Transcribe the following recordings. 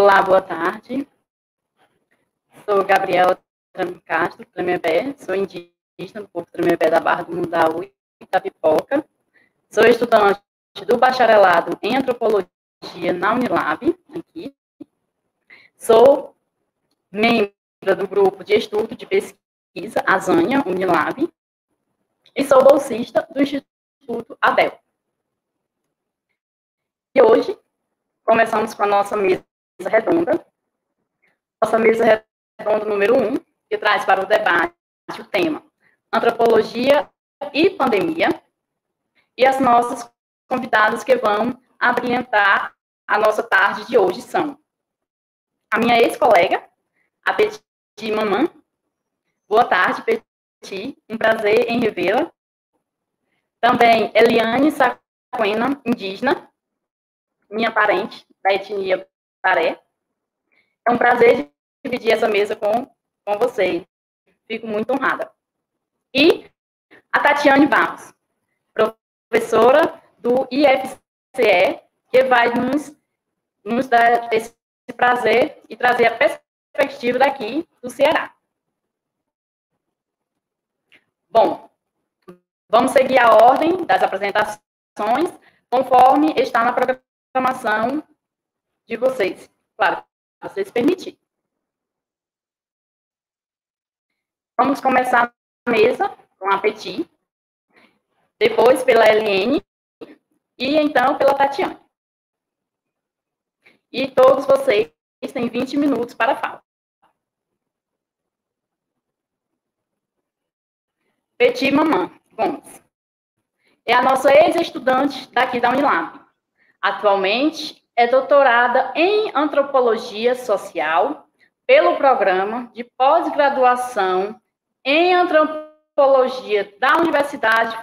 Olá, boa tarde. Sou Gabriela Castro, Tremembé, sou indígena do povo Tremembé da Barra do Mundaú, Itapipoca. Sou estudante do bacharelado em Antropologia na Unilab, aqui. Sou membro do grupo de estudo de pesquisa Azânia, Unilab, e sou bolsista do Instituto ADEL. E hoje, começamos com a nossa mesa redonda. Nossa mesa redonda número 1, que traz para o debate o tema Antropologia e Pandemia. E as nossas convidadas que vão abrilhantar a nossa tarde de hoje são a minha ex-colega, a Petit Mamã. Boa tarde, Petit. Um prazer em revê-la. Também Eliane Saquena, indígena, minha parente da etnia Paré. É um prazer dividir essa mesa com vocês. Fico muito honrada. E a Tatiane Barros, professora do IFCE, que vai nos dar esse prazer e trazer a perspectiva daqui do Ceará. Bom, vamos seguir a ordem das apresentações conforme está na programação de vocês. Claro, se vocês permitirem. Vamos começar a mesa com a Petit, depois pela Eliane e então pela Tatiane. E todos vocês têm 20 minutos para a fala. Petit Mamã Gomes é a nossa ex-estudante daqui da Unilab. Atualmente é doutorada em Antropologia Social pelo Programa de Pós-Graduação em Antropologia da Universidade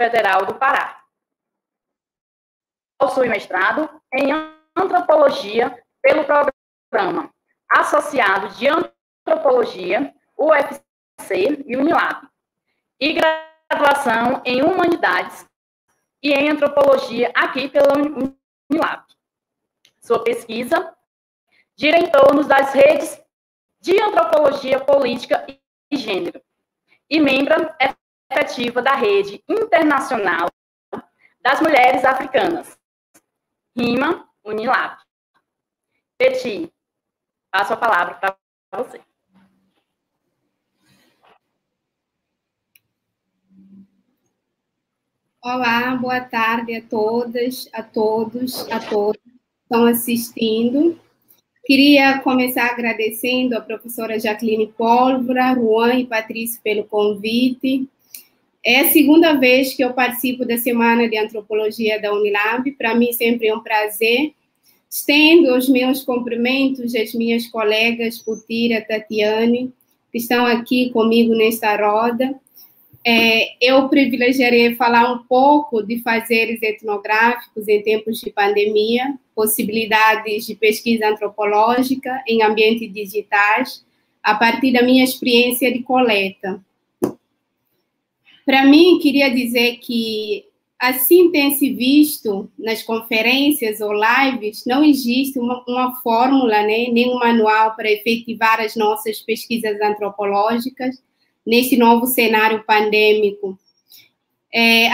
Federal do Pará. Possui mestrado em Antropologia pelo Programa Associado de Antropologia, UFC e Unilab, e graduação em Humanidades e em Antropologia aqui pela Unilab. Sua pesquisa gira em torno das redes de Antropologia Política e Gênero, e membro efetiva da Rede Internacional das Mulheres Africanas, RIMA Unilab. Petit, passo a palavra para você. Olá, boa tarde a todas, a todos, a todos que estão assistindo. Queria começar agradecendo a professora Jacqueline Pólvora, Juan e Patrício pelo convite. É a segunda vez que eu participo da Semana de Antropologia da Unilab. Para mim sempre é um prazer. Estendo os meus cumprimentos às minhas colegas Putira, Tatiane, que estão aqui comigo nesta roda. Eu privilegiarei falar um pouco de fazeres etnográficos em tempos de pandemia, possibilidades de pesquisa antropológica em ambientes digitais, a partir da minha experiência de coleta. Para mim, queria dizer que, assim tem se visto nas conferências ou lives, não existe uma fórmula, né, nem um manual para efetivar as nossas pesquisas antropológicas nesse novo cenário pandêmico.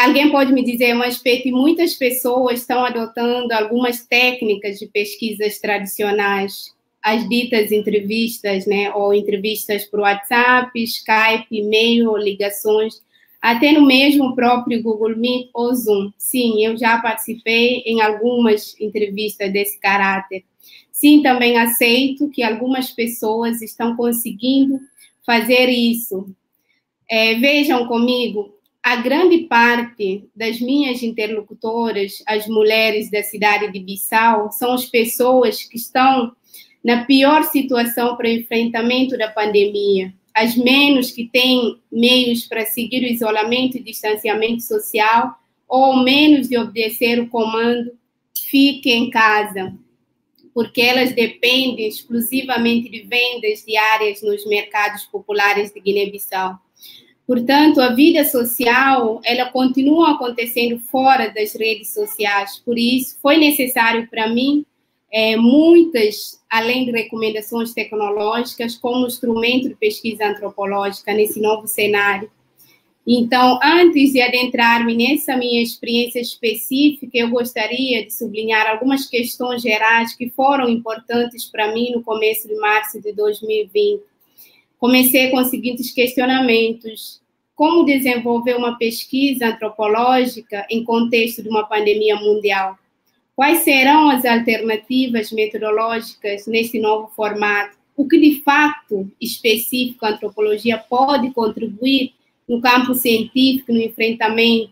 Alguém pode me dizer, mas, Peti, muitas pessoas estão adotando algumas técnicas de pesquisas tradicionais, as ditas entrevistas, né, ou entrevistas por WhatsApp, Skype, e-mail, ou ligações, até no mesmo próprio Google Meet ou Zoom. Sim, eu já participei em algumas entrevistas desse caráter. Sim, também aceito que algumas pessoas estão conseguindo fazer isso. Vejam comigo, a grande parte das minhas interlocutoras, as mulheres da cidade de Bissau, são as pessoas que estão na pior situação para o enfrentamento da pandemia, as menos que têm meios para seguir o isolamento e distanciamento social, ou menos de obedecer o comando, fique em casa, porque elas dependem exclusivamente de vendas diárias nos mercados populares de Guiné-Bissau. Portanto, a vida social, ela continua acontecendo fora das redes sociais. Por isso, foi necessário para mim muitas além de recomendações tecnológicas, como instrumento de pesquisa antropológica nesse novo cenário. Então, antes de adentrar-me nessa minha experiência específica, eu gostaria de sublinhar algumas questões gerais que foram importantes para mim no começo de março de 2020. Comecei com os seguintes questionamentos: como desenvolver uma pesquisa antropológica em contexto de uma pandemia mundial? Quais serão as alternativas metodológicas nesse novo formato? O que, de fato, específico a antropologia pode contribuir no campo científico, no enfrentamento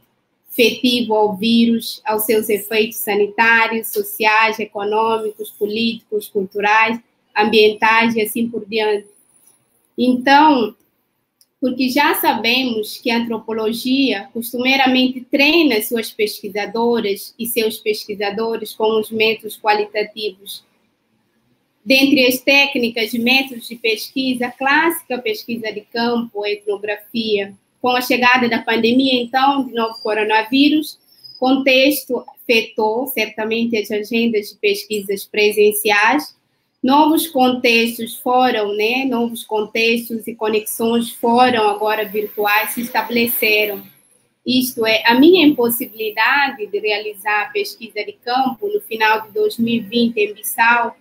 efetivo ao vírus, aos seus efeitos sanitários, sociais, econômicos, políticos, culturais, ambientais e assim por diante? Então, porque já sabemos que a antropologia costumeiramente treina suas pesquisadoras e seus pesquisadores com os métodos qualitativos. Dentre as técnicas e métodos de pesquisa, a clássica pesquisa de campo, a etnografia. Com a chegada da pandemia, então, de novo coronavírus, o contexto afetou certamente as agendas de pesquisas presenciais. Novos contextos foram, novos contextos e conexões foram agora virtuais, se estabeleceram. Isto é, a minha impossibilidade de realizar a pesquisa de campo no final de 2020 em Bissau,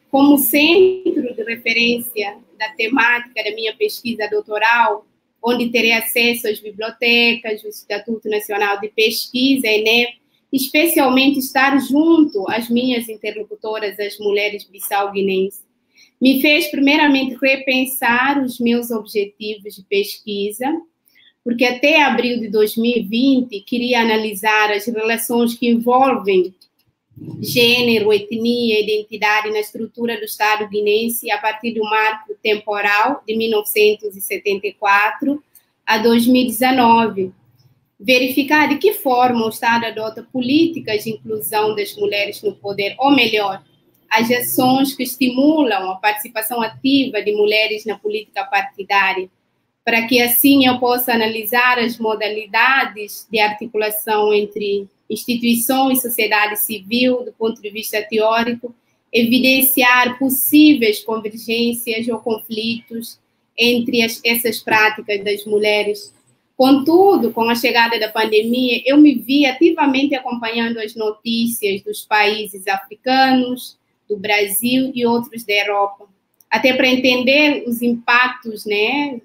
como centro de referência da temática da minha pesquisa doutoral, onde terei acesso às bibliotecas, o Instituto Nacional de Pesquisa, ENEP, especialmente estar junto às minhas interlocutoras, as mulheres bissau-guinenses, me fez primeiramente repensar os meus objetivos de pesquisa, porque até abril de 2020 queria analisar as relações que envolvem gênero, etnia, identidade na estrutura do Estado guinense a partir do marco temporal de 1974 a 2019. Verificar de que forma o Estado adota políticas de inclusão das mulheres no poder, ou melhor, as ações que estimulam a participação ativa de mulheres na política partidária, para que assim eu possa analisar as modalidades de articulação entre instituição e sociedade civil do ponto de vista teórico, evidenciar possíveis convergências ou conflitos entre essas práticas das mulheres. Contudo, com a chegada da pandemia, eu me vi ativamente acompanhando as notícias dos países africanos, do Brasil e outros da Europa, até para entender os impactos,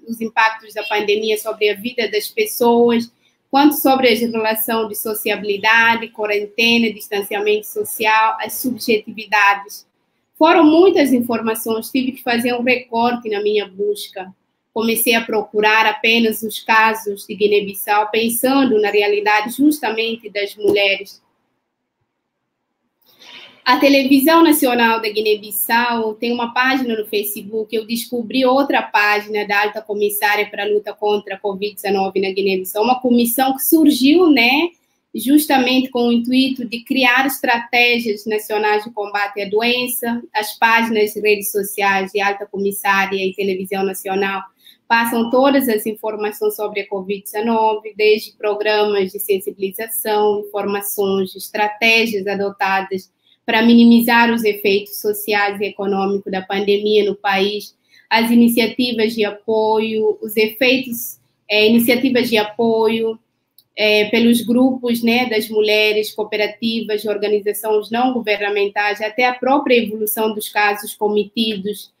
os impactos da pandemia sobre a vida das pessoas, quanto sobre a relação de sociabilidade, quarentena, distanciamento social, as subjetividades. Foram muitas informações, tive que fazer um recorte na minha busca. Comecei a procurar apenas os casos de Guiné-Bissau, pensando na realidade justamente das mulheres. A Televisão Nacional da Guiné-Bissau tem uma página no Facebook. Eu descobri outra página da Alta Comissária para a Luta contra a Covid-19 na Guiné-Bissau, uma comissão que surgiu, justamente com o intuito de criar estratégias nacionais de combate à doença. As páginas de redes sociais de Alta Comissária e Televisão Nacional passam todas as informações sobre a Covid-19, desde programas de sensibilização, informações, estratégias adotadas para minimizar os efeitos sociais e econômicos da pandemia no país, as iniciativas de apoio, os efeitos, iniciativas de apoio pelos grupos das mulheres, cooperativas, organizações não governamentais, até a própria evolução dos casos cometidos,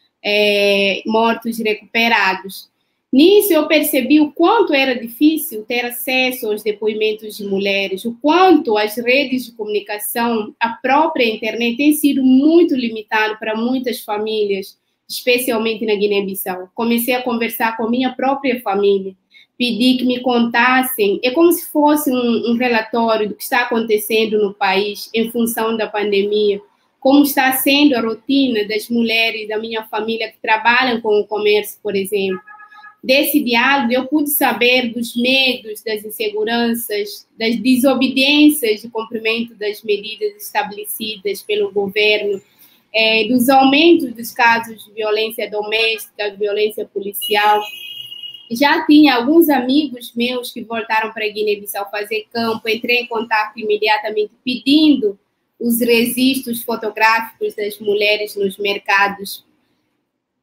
mortos e recuperados. Nisso, eu percebi o quanto era difícil ter acesso aos depoimentos de mulheres, o quanto as redes de comunicação, a própria internet, tem sido muito limitado para muitas famílias, especialmente na Guiné-Bissau. Comecei a conversar com minha própria família, pedi que me contassem, é como se fosse um relatório do que está acontecendo no país em função da pandemia, como está sendo a rotina das mulheres da minha família que trabalham com o comércio, por exemplo. Desse diálogo, eu pude saber dos medos, das inseguranças, das desobediências de cumprimento das medidas estabelecidas pelo governo, dos aumentos dos casos de violência doméstica, violência policial. Já tinha alguns amigos meus que voltaram para a Guiné-Bissau fazer campo, entrei em contato imediatamente pedindo os registros fotográficos das mulheres nos mercados.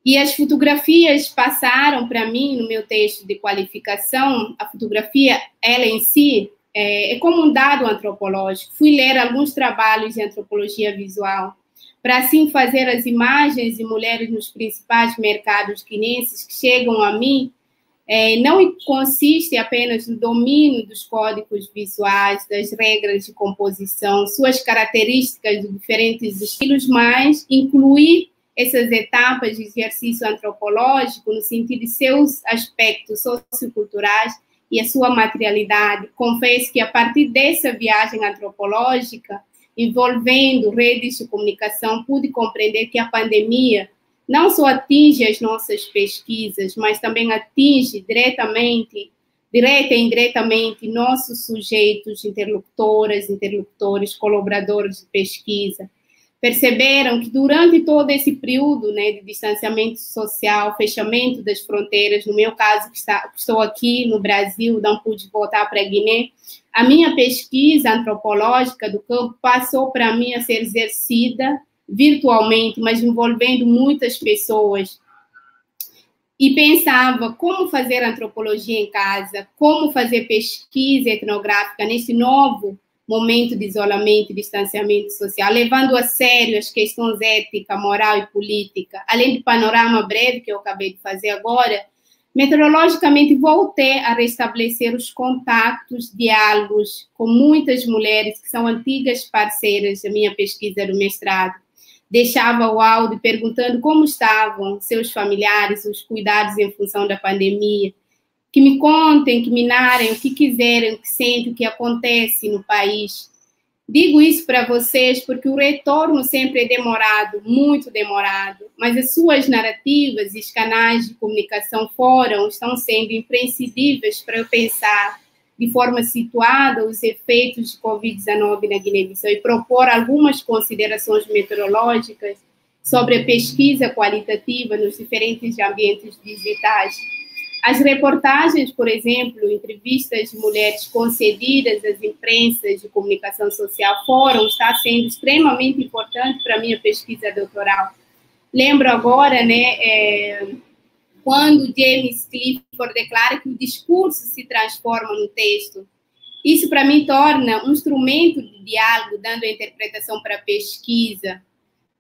E as fotografias passaram para mim, no meu texto de qualificação, a fotografia, ela em si, é como um dado antropológico. Fui ler alguns trabalhos de antropologia visual, para assim fazer as imagens de mulheres nos principais mercados guineenses que chegam a mim, não consiste apenas no domínio dos códigos visuais, das regras de composição, suas características de diferentes estilos, mas incluir essas etapas de exercício antropológico no sentido de seus aspectos socioculturais e a sua materialidade. Confesso que a partir dessa viagem antropológica, envolvendo redes de comunicação, pude compreender que a pandemia não só atinge as nossas pesquisas, mas também atinge direta e indiretamente nossos sujeitos, interlocutoras, interlocutores, colaboradores de pesquisa. Perceberam que durante todo esse período, né, de distanciamento social, fechamento das fronteiras, no meu caso, que estou aqui no Brasil, não pude voltar para a Guiné, a minha pesquisa antropológica do campo passou para mim a ser exercida virtualmente, mas envolvendo muitas pessoas. E pensava como fazer antropologia em casa, como fazer pesquisa etnográfica nesse novo momento de isolamento e distanciamento social, levando a sério as questões ética, moral e política. Além do panorama breve que eu acabei de fazer agora, meteorologicamente voltei a restabelecer os contatos, diálogos com muitas mulheres que são antigas parceiras da minha pesquisa do mestrado. Deixava o áudio perguntando como estavam seus familiares, os cuidados em função da pandemia, que me contem, que me narrem o que quiserem, o que sentem, o que acontece no país. Digo isso para vocês porque o retorno sempre é demorado, muito demorado, mas as suas narrativas e os canais de comunicação estão sendo imprescindíveis para eu pensar de forma situada os efeitos de Covid-19 na Guiné-Bissau e propor algumas considerações meteorológicas sobre a pesquisa qualitativa nos diferentes ambientes digitais. As reportagens, por exemplo, entrevistas de mulheres concedidas às imprensas de comunicação social está sendo extremamente importante para a minha pesquisa doutoral. Lembro agora, né, quando James Clifford declara que o discurso se transforma no texto. Isso, para mim, torna um instrumento de diálogo, dando a interpretação para a pesquisa,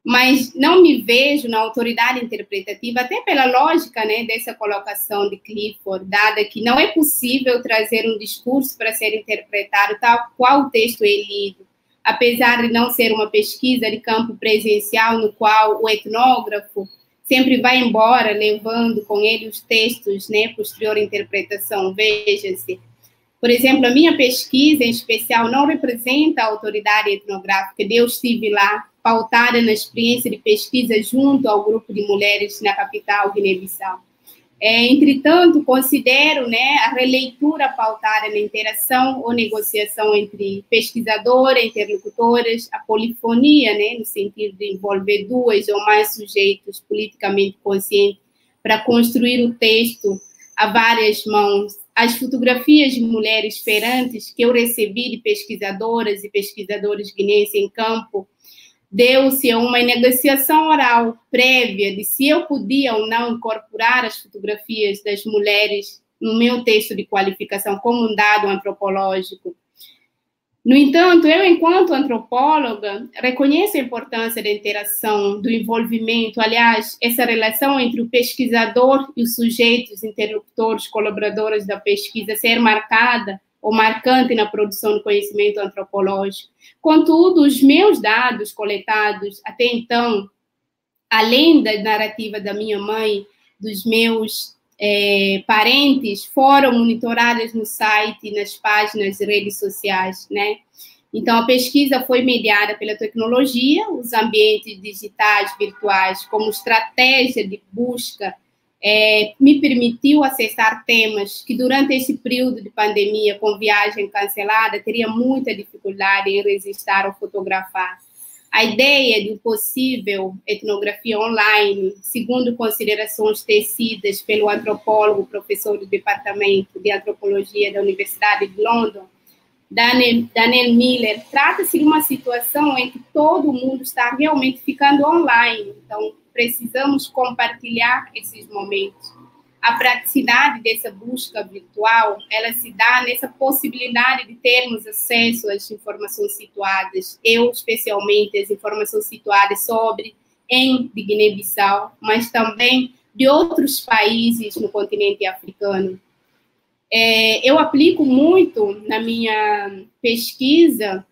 mas não me vejo na autoridade interpretativa, até pela lógica, né, dessa colocação de Clifford, dada que não é possível trazer um discurso para ser interpretado tal qual o texto é lido, apesar de não ser uma pesquisa de campo presencial, no qual o etnógrafo sempre vai embora, levando com ele os textos, né, posterior interpretação. Veja-se. Por exemplo, a minha pesquisa, em especial, não representa a autoridade etnográfica. Eu estive lá, pautada na experiência de pesquisa junto ao grupo de mulheres na capital, Guiné-Bissau. Entretanto, considero, né, a releitura pautada na interação ou negociação entre pesquisadora, interlocutoras, a polifonia, né, no sentido de envolver duas ou mais sujeitos politicamente conscientes para construir o texto a várias mãos. As fotografias de mulheres ferantes que eu recebi de pesquisadoras e pesquisadores guineenses em campo deu-se a uma negociação oral prévia de se eu podia ou não incorporar as fotografias das mulheres no meu texto de qualificação como um dado antropológico. No entanto, eu, enquanto antropóloga, reconheço a importância da interação, do envolvimento, aliás, essa relação entre o pesquisador e os sujeitos, interlocutores, colaboradores da pesquisa ser marcada ou marcante na produção do conhecimento antropológico. Contudo, os meus dados coletados até então, além da narrativa da minha mãe, dos meus parentes, foram monitorados no site, nas páginas de redes sociais, né? Então, a pesquisa foi mediada pela tecnologia, os ambientes digitais, virtuais, como estratégia de busca, me permitiu acessar temas que, durante esse período de pandemia, com viagem cancelada, teria muita dificuldade em registrar ou fotografar. A ideia de possível etnografia online, segundo considerações tecidas pelo antropólogo, professor do Departamento de Antropologia da Universidade de London, Daniel Miller, trata-se de uma situação em que todo mundo está realmente ficando online, então precisamos compartilhar esses momentos. A praticidade dessa busca virtual, ela se dá nessa possibilidade de termos acesso às informações situadas, eu especialmente as informações situadas de Guiné-Bissau, mas também de outros países no continente africano. Eu aplico muito na minha pesquisa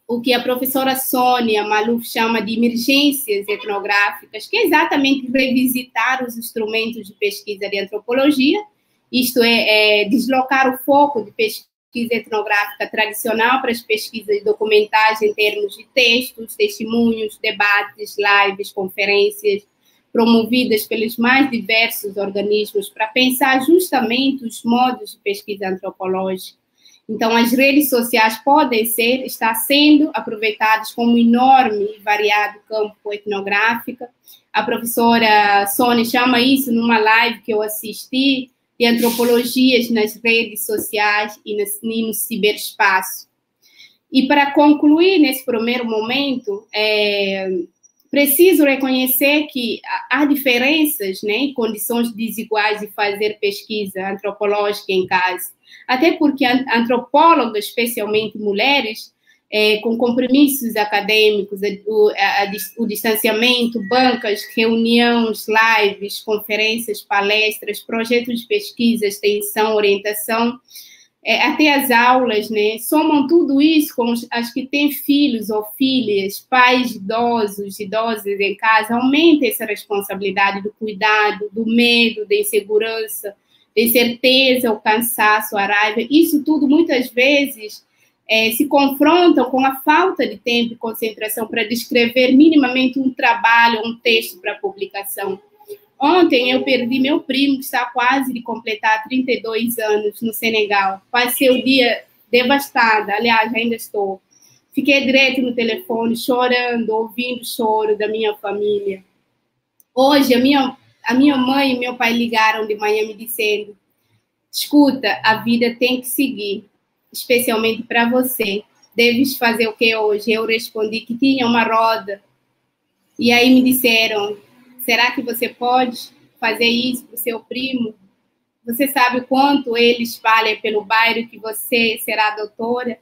o que a professora Sônia Maluf chama de emergências etnográficas, que é exatamente revisitar os instrumentos de pesquisa de antropologia, isto é, deslocar o foco de pesquisa etnográfica tradicional para as pesquisas documentais em termos de textos, testemunhos, debates, lives, conferências, promovidas pelos mais diversos organismos para pensar justamente os modos de pesquisa antropológica. Então, as redes sociais podem estar sendo aproveitadas como um enorme e variado campo etnográfico. A professora Sônia chama isso, numa live que eu assisti, de antropologias nas redes sociais e no ciberespaço. E para concluir nesse primeiro momento, preciso reconhecer que há diferenças, né, em condições desiguais de fazer pesquisa antropológica em casa. Até porque antropólogas, especialmente mulheres, com compromissos acadêmicos, o distanciamento, bancas, reuniões, lives, conferências, palestras, projetos de pesquisa, extensão, orientação, até as aulas, né? Somam tudo isso com as que têm filhos ou filhas, pais idosas em casa, aumenta essa responsabilidade do cuidado, do medo, da insegurança, da incerteza, o cansaço, a raiva. Isso tudo, muitas vezes, se confrontam com a falta de tempo e concentração para descrever minimamente um trabalho, um texto para publicação. Ontem eu perdi meu primo, que está quase de completar 32 anos no Senegal. Passei o dia devastada, aliás, ainda estou. Fiquei direto no telefone, chorando, ouvindo o choro da minha família. Hoje, a minha mãe e meu pai ligaram de manhã me dizendo: escuta, a vida tem que seguir, especialmente para você. Deves fazer o que hoje? Eu respondi que tinha uma roda. E aí me disseram: será que você pode fazer isso para o seu primo? Você sabe o quanto ele espalha pelo bairro que você será doutora?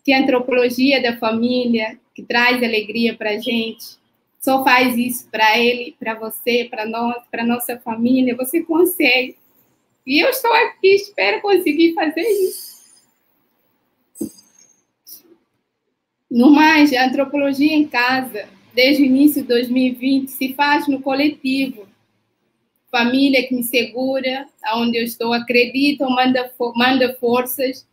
Que a antropologia da família, que traz alegria para a gente, só faz isso para ele, para você, para nós, para nossa família. Você consegue. E eu estou aqui, espero conseguir fazer isso. No mais, a antropologia em casa, desde o início de 2020, se faz no coletivo. Família que me segura, onde eu estou, acreditam, manda forças,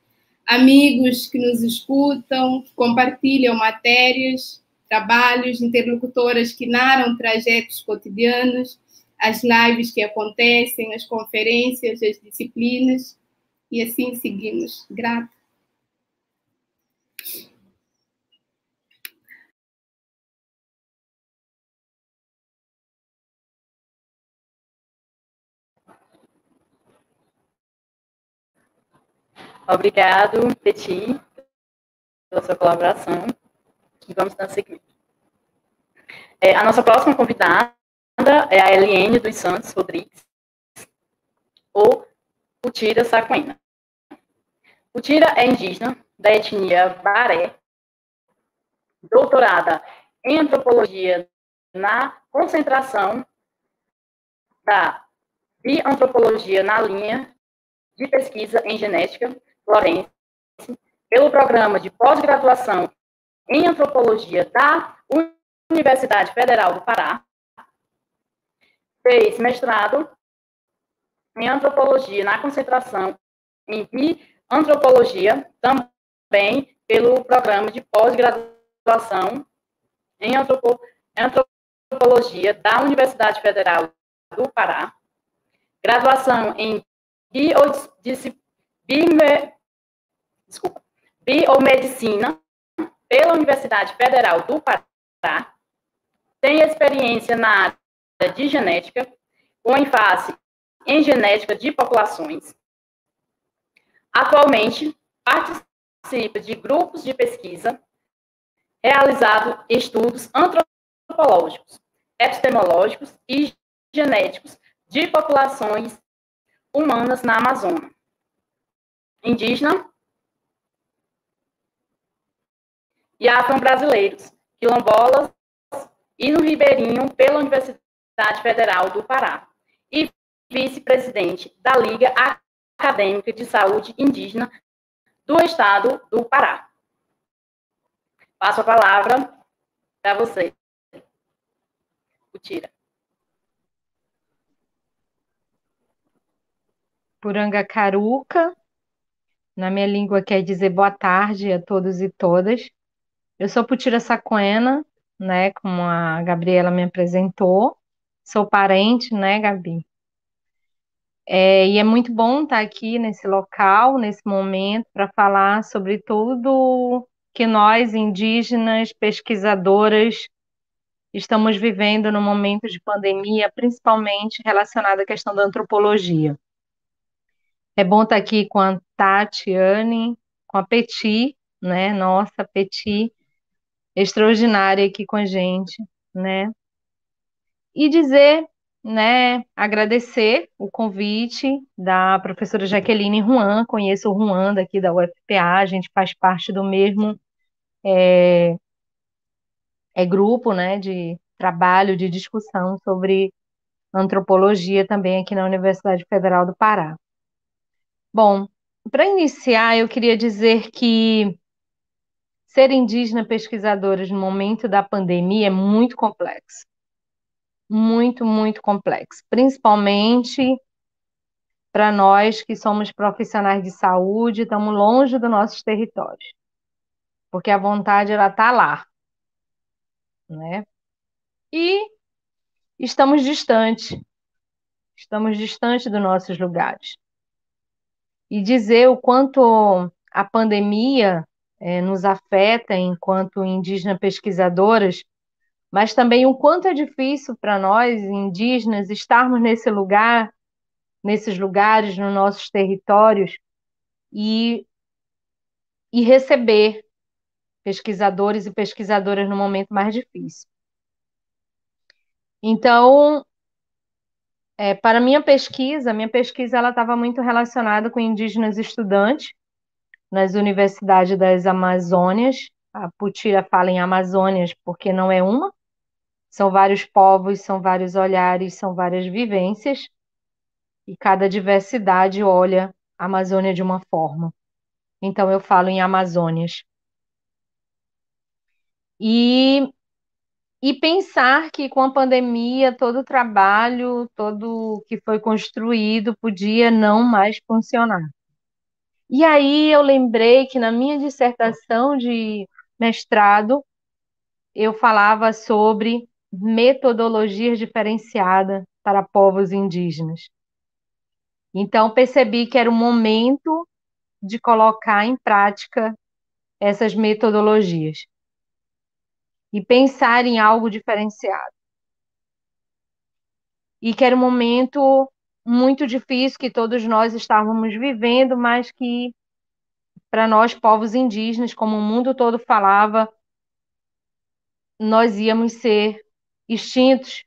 amigos que nos escutam, que compartilham matérias, trabalhos, interlocutoras que narram trajetos cotidianos, as lives que acontecem, as conferências, as disciplinas, e assim seguimos. Grata. Obrigado, Peti, pela sua colaboração. E vamos dar seguimento. A nossa próxima convidada é a Eliene dos Santos Rodrigues, ou Putira Saquena. Putira é indígena da etnia Baré, doutorada em antropologia na concentração da Biantropologia na linha de pesquisa em genética, Florence, pelo programa de pós-graduação em antropologia da Universidade Federal do Pará. Fez mestrado em antropologia na concentração em biantropologia, também pelo programa de pós-graduação em antropologia da Universidade Federal do Pará. Graduação em biomedicina pela Universidade Federal do Pará. Tem experiência na área de genética, com ênfase em genética de populações. Atualmente, participa participa de grupos de pesquisa, realizado estudos antropológicos, epistemológicos e genéticos de populações humanas na Amazônia, indígena e afro-brasileiros, quilombolas e no Ribeirinho pela Universidade Federal do Pará, e vice-presidente da Liga Acadêmica de Saúde Indígena do Estado do Pará. Passo a palavra para você, Putira. Purangacaruca, na minha língua quer dizer boa tarde a todos e todas. Eu sou Putira Saquena, né, como a Gabriela me apresentou. Sou parente, né, Gabi? E é muito bom estar aqui nesse local, nesse momento, para falar sobre tudo que nós, indígenas, pesquisadoras, estamos vivendo no momento de pandemia, principalmente relacionado à questão da antropologia. É bom estar aqui com a Tatiane, com a Peti, né? Nossa, Peti, extraordinária aqui com a gente, né? E dizer, né, agradecer o convite da professora Jaqueline Ruan, conheço o Ruan daqui da UFPA, a gente faz parte do mesmo grupo, né, de trabalho, de discussão sobre antropologia também aqui na Universidade Federal do Pará. Bom, para iniciar, eu queria dizer que ser indígena pesquisadores no momento da pandemia é muito complexo. Muito, muito complexo. Principalmente para nós que somos profissionais de saúde, estamos longe dos nossos territórios. Porque a vontade, ela está lá, né? E estamos distantes dos nossos lugares. E dizer o quanto a pandemia nos afeta enquanto indígenas pesquisadoras, mas também o quanto é difícil para nós, indígenas, estarmos nesses lugares, nos nossos territórios, e receber pesquisadores e pesquisadoras no momento mais difícil. Então, para minha pesquisa ela estava muito relacionada com indígenas estudantes nas universidades das Amazônias. A Putira fala em Amazônias porque não é uma, são vários povos, são vários olhares, são várias vivências, e cada diversidade olha a Amazônia de uma forma. Então, eu falo em Amazônias. E pensar que com a pandemia, todo o trabalho, todo o que foi construído podia não mais funcionar. E aí eu lembrei que na minha dissertação de mestrado, eu falava sobre metodologias diferenciadas para povos indígenas. Então, percebi que era o momento de colocar em prática essas metodologias e pensar em algo diferenciado. E que era um momento muito difícil que todos nós estávamos vivendo, mas que para nós, povos indígenas, como o mundo todo falava, nós íamos ser extintos,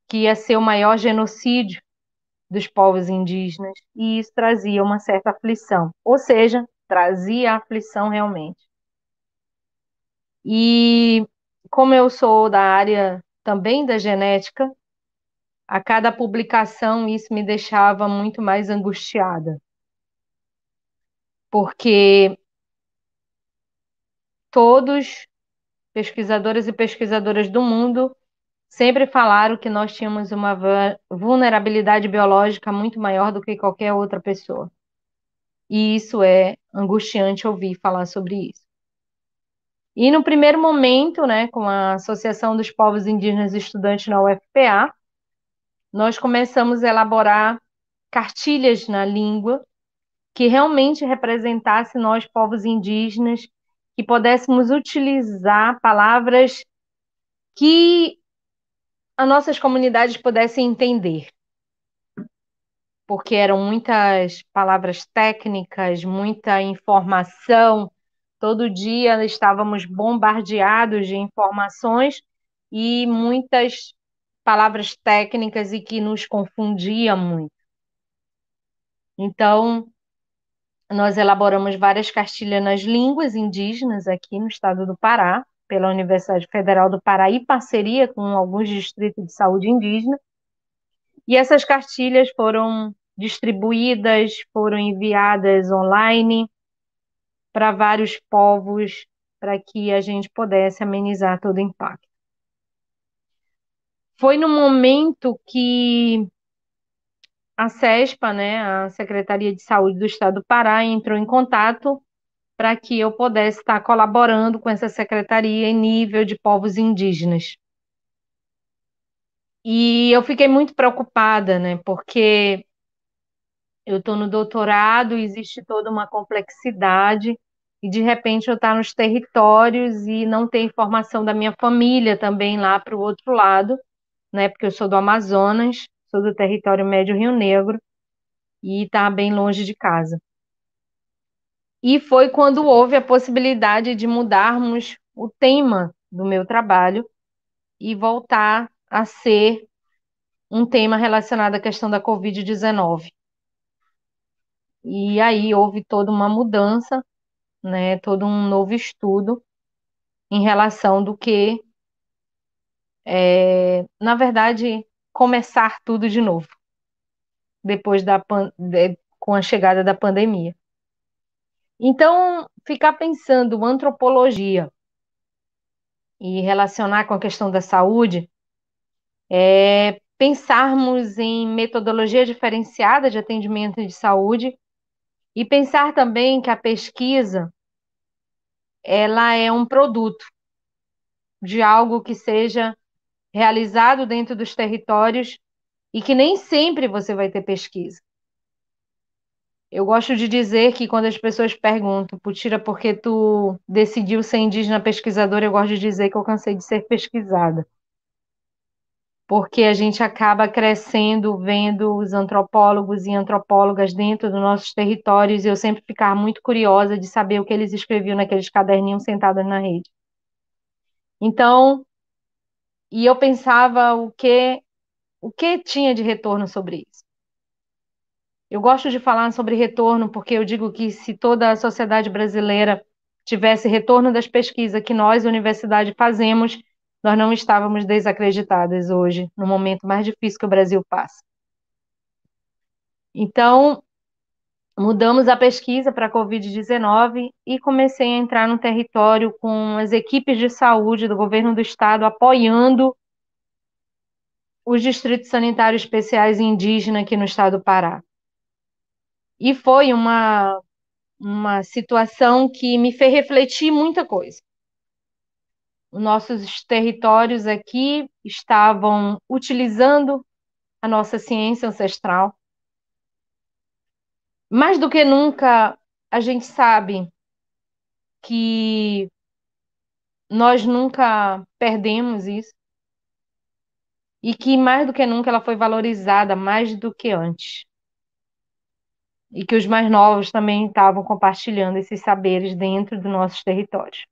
que ia ser o maior genocídio dos povos indígenas, e isso trazia uma certa aflição, ou seja, trazia aflição realmente. E como eu sou da área também da genética, a cada publicação isso me deixava muito mais angustiada, porque todos, pesquisadores e pesquisadoras do mundo, sempre falaram que nós tínhamos uma vulnerabilidade biológica muito maior do que qualquer outra pessoa. E isso é angustiante ouvir falar sobre isso. E no primeiro momento, né, com a Associação dos Povos Indígenas Estudantes na UFPA, nós começamos a elaborar cartilhas na língua que realmente representasse nós, povos indígenas, que pudéssemos utilizar palavras que as nossas comunidades pudessem entender. porque eram muitas palavras técnicas, muita informação. Todo dia estávamos bombardeados de informações e muitas palavras técnicas e que nos confundia muito. Então, nós elaboramos várias cartilhas nas línguas indígenas aqui no estado do Pará, pela Universidade Federal do Pará, em parceria com alguns distritos de saúde indígena. E essas cartilhas foram distribuídas, foram enviadas online para vários povos, para que a gente pudesse amenizar todo o impacto. Foi no momento que a CESPA, né, a Secretaria de Saúde do Estado do Pará, entrou em contato para que eu pudesse estar colaborando com essa secretaria em nível de povos indígenas. E eu fiquei muito preocupada, né, porque eu estou no doutorado, existe toda uma complexidade, e de repente eu estar nos territórios e não ter informação da minha família também lá para o outro lado, né, porque eu sou do Amazonas, sou do território médio Rio Negro, e está bem longe de casa. E foi quando houve a possibilidade de mudarmos o tema do meu trabalho e voltar a ser um tema relacionado à questão da Covid-19. E aí houve toda uma mudança, né, todo um novo estudo em relação do que, na verdade, começar tudo de novo, depois com a chegada da pandemia. Então, ficar pensando antropologia e relacionar com a questão da saúde é pensarmos em metodologia diferenciada de atendimento de saúde e pensar também que a pesquisa ela é um produto de algo que seja realizado dentro dos territórios e que nem sempre você vai ter pesquisa. Eu gosto de dizer que quando as pessoas perguntam, Putira, por que tu decidiu ser indígena pesquisadora? Eu gosto de dizer que eu cansei de ser pesquisada. Porque a gente acaba crescendo vendo os antropólogos e antropólogas dentro dos nossos territórios e eu sempre ficar muito curiosa de saber o que eles escreviam naqueles caderninhos sentados na rede. Então, e eu pensava o que tinha de retorno sobre isso. Eu gosto de falar sobre retorno porque eu digo que se toda a sociedade brasileira tivesse retorno das pesquisas que nós, universidade, fazemos, nós não estávamos desacreditadas hoje, no momento mais difícil que o Brasil passa. Então, mudamos a pesquisa para a Covid-19 e comecei a entrar no território com as equipes de saúde do governo do estado apoiando os distritos sanitários especiais indígenas aqui no estado do Pará. E foi uma situação que me fez refletir muita coisa. Os nossos territórios aqui estavam utilizando a nossa ciência ancestral. Mais do que nunca, a gente sabe que nós nunca perdemos isso e que mais do que nunca ela foi valorizada mais do que antes. E que os mais novos também estavam compartilhando esses saberes dentro dos nossos territórios.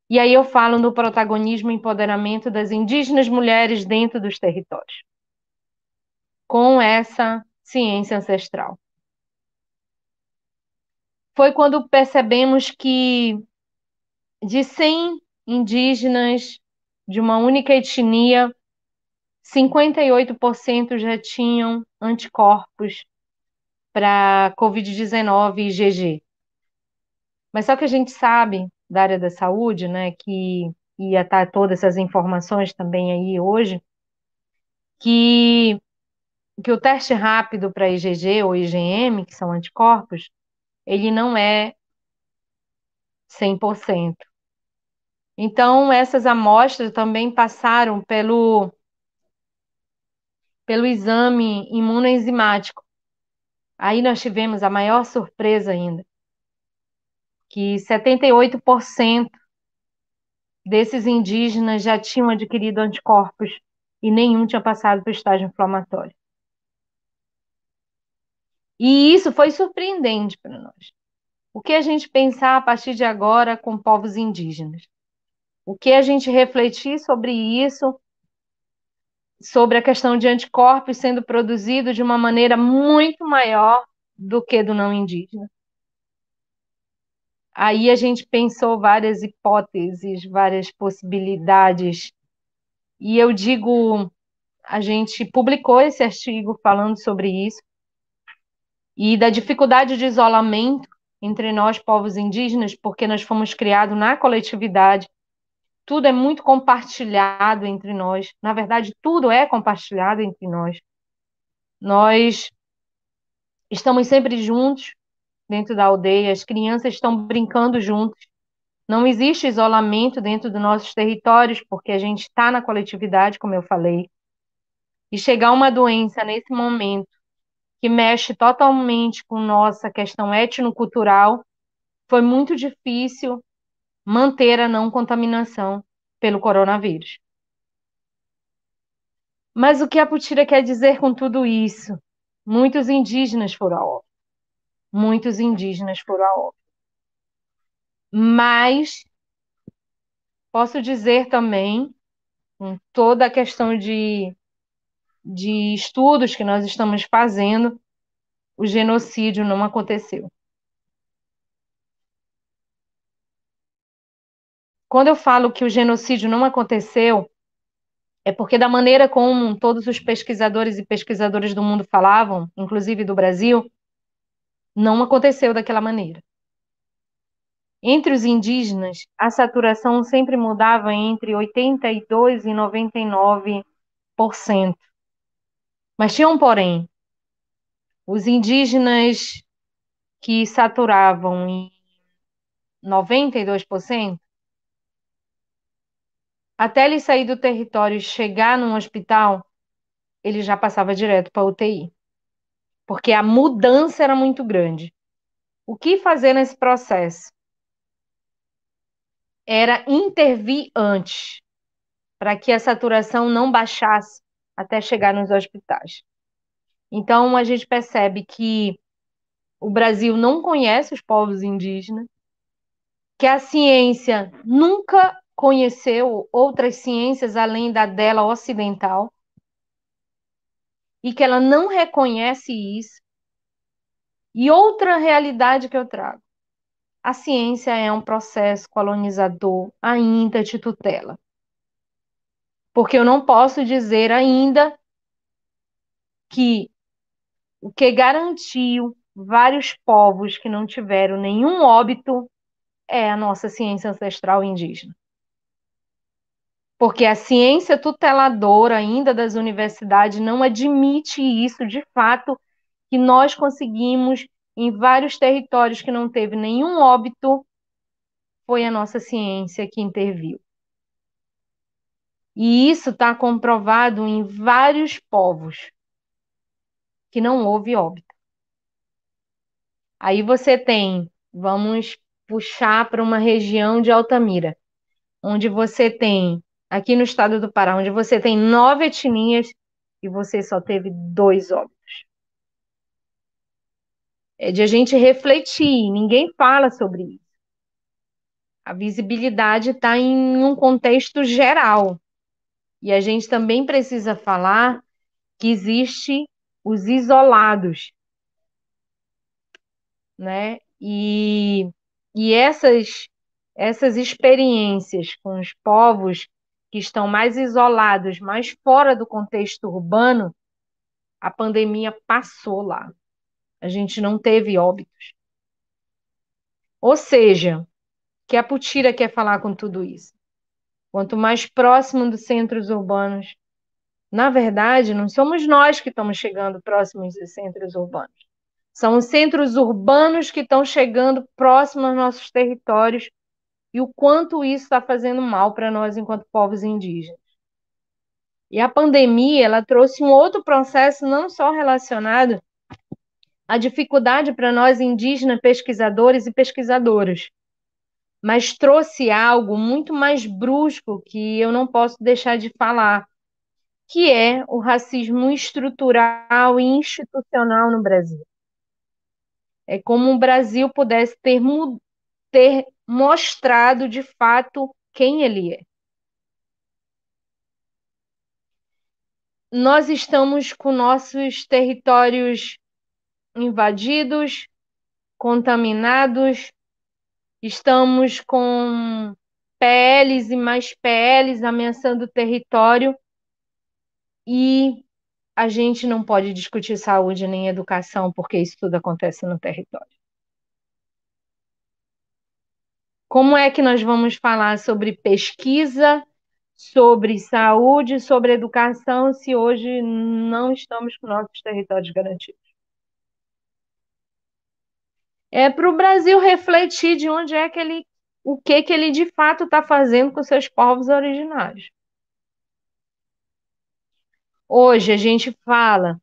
E aí eu falo no protagonismo e empoderamento das indígenas mulheres dentro dos territórios, com essa ciência ancestral. Foi quando percebemos que de 100 indígenas de uma única etnia, 58% já tinham anticorpos para Covid-19 e IgG. Mas só que a gente sabe da área da saúde, né, que ia estar todas essas informações também aí hoje, que o teste rápido para IgG ou IgM, que são anticorpos, ele não é 100%. Então, essas amostras também passaram pelo exame imunoenzimático. Aí nós tivemos a maior surpresa ainda, que 78% desses indígenas já tinham adquirido anticorpos e nenhum tinha passado para o estágio inflamatório. E isso foi surpreendente para nós. O que a gente pensar a partir de agora com povos indígenas? O que a gente refletir sobre isso, sobre a questão de anticorpos sendo produzidos de uma maneira muito maior do que do não indígena? Aí a gente pensou várias hipóteses, várias possibilidades. E eu digo, a gente publicou esse artigo falando sobre isso e da dificuldade de isolamento entre nós, povos indígenas, porque nós fomos criados na coletividade. Tudo é muito compartilhado entre nós. Na verdade, tudo é compartilhado entre nós. Nós estamos sempre juntos dentro da aldeia, as crianças estão brincando juntos. Não existe isolamento dentro dos nossos territórios, porque a gente está na coletividade, como eu falei. E chegar uma doença nesse momento que mexe totalmente com nossa questão étnico-cultural, foi muito difícil manter a não contaminação pelo coronavírus. Mas o que a Putira quer dizer com tudo isso? Muitos indígenas foram a óbito. Muitos indígenas foram a óbito. Mas posso dizer também, com toda a questão de estudos que nós estamos fazendo, o genocídio não aconteceu. Quando eu falo que o genocídio não aconteceu, é porque da maneira como todos os pesquisadores e pesquisadoras do mundo falavam, inclusive do Brasil, não aconteceu daquela maneira. Entre os indígenas, a saturação sempre mudava entre 82% e 99%. Mas tinha um porém. Os indígenas que saturavam em 92%, até ele sair do território e chegar num hospital, ele já passava direto para a UTI. Porque a mudança era muito grande. O que fazer nesse processo? Era intervir antes, para que a saturação não baixasse até chegar nos hospitais. Então, a gente percebe que o Brasil não conhece os povos indígenas, que a ciência nunca conheceu outras ciências além da dela ocidental, e que ela não reconhece isso. E outra realidade que eu trago: a ciência é um processo colonizador ainda de tutela. Porque eu não posso dizer ainda que o que garantiu vários povos que não tiveram nenhum óbito é a nossa ciência ancestral indígena. Porque a ciência tuteladora ainda das universidades não admite isso de fato, que nós conseguimos, em vários territórios que não teve nenhum óbito, foi a nossa ciência que interviu. E isso está comprovado em vários povos que não houve óbito. Aí você tem, vamos puxar para uma região de Altamira, onde você tem, aqui no estado do Pará, onde você tem 9 etnias e você só teve 2 óbitos. É de a gente refletir, ninguém fala sobre isso. A visibilidade está em um contexto geral. E a gente também precisa falar que existe os isolados, né? E essas experiências com os povos que estão mais isolados, mais fora do contexto urbano, a pandemia passou lá. A gente não teve óbitos. Ou seja, o que a Putira quer falar com tudo isso? Quanto mais próximo dos centros urbanos, na verdade, não somos nós que estamos chegando próximos dos centros urbanos. São os centros urbanos que estão chegando próximos aos nossos territórios e o quanto isso está fazendo mal para nós enquanto povos indígenas. E a pandemia, ela trouxe um outro processo não só relacionado à dificuldade para nós indígenas pesquisadores e pesquisadoras, mas trouxe algo muito mais brusco que eu não posso deixar de falar, que é o racismo estrutural e institucional no Brasil. É como o Brasil pudesse ter mostrado de fato quem ele é. Nós estamos com nossos territórios invadidos, contaminados, estamos com PLs e mais PLs ameaçando o território e a gente não pode discutir saúde nem educação, porque isso tudo acontece no território. Como é que nós vamos falar sobre pesquisa, sobre saúde, sobre educação, se hoje não estamos com nossos territórios garantidos? É para o Brasil refletir de onde é que ele, o que ele de fato está fazendo com seus povos originários. Hoje a gente fala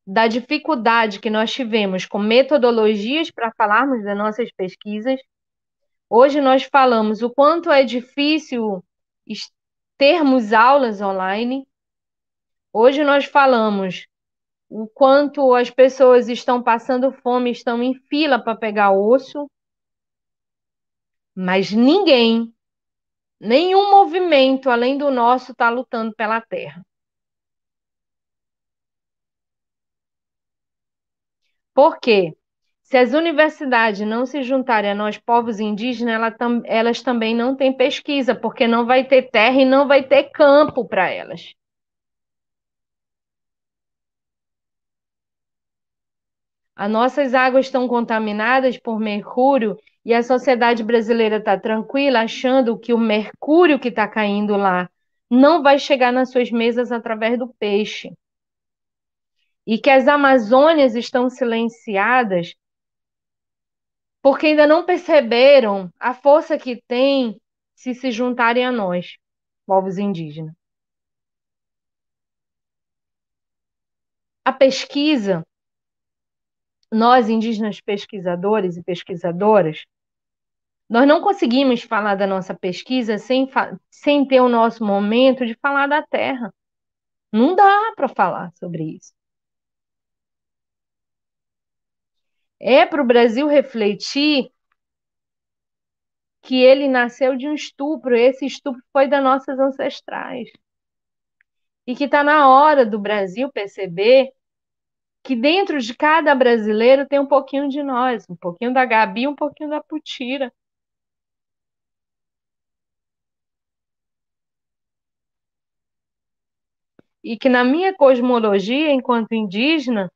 da dificuldade que nós tivemos com metodologias para falarmos das nossas pesquisas. Hoje nós falamos o quanto é difícil termos aulas online. Hoje nós falamos o quanto as pessoas estão passando fome, estão em fila para pegar osso, mas ninguém, nenhum movimento além do nosso está lutando pela terra. Por quê? Se as universidades não se juntarem a nós, povos indígenas, elas também não têm pesquisa, porque não vai ter terra e não vai ter campo para elas. As nossas águas estão contaminadas por mercúrio e a sociedade brasileira está tranquila, achando que o mercúrio que está caindo lá não vai chegar nas suas mesas através do peixe. E que as Amazônias estão silenciadas porque ainda não perceberam a força que tem se juntarem a nós, povos indígenas. A pesquisa, nós indígenas pesquisadores e pesquisadoras, nós não conseguimos falar da nossa pesquisa sem ter o nosso momento de falar da terra. Não dá para falar sobre isso. É para o Brasil refletir que ele nasceu de um estupro, esse estupro foi das nossas ancestrais. E que está na hora do Brasil perceber que dentro de cada brasileiro tem um pouquinho de nós, um pouquinho da Gabi, um pouquinho da Putira. E que na minha cosmologia, enquanto indígena,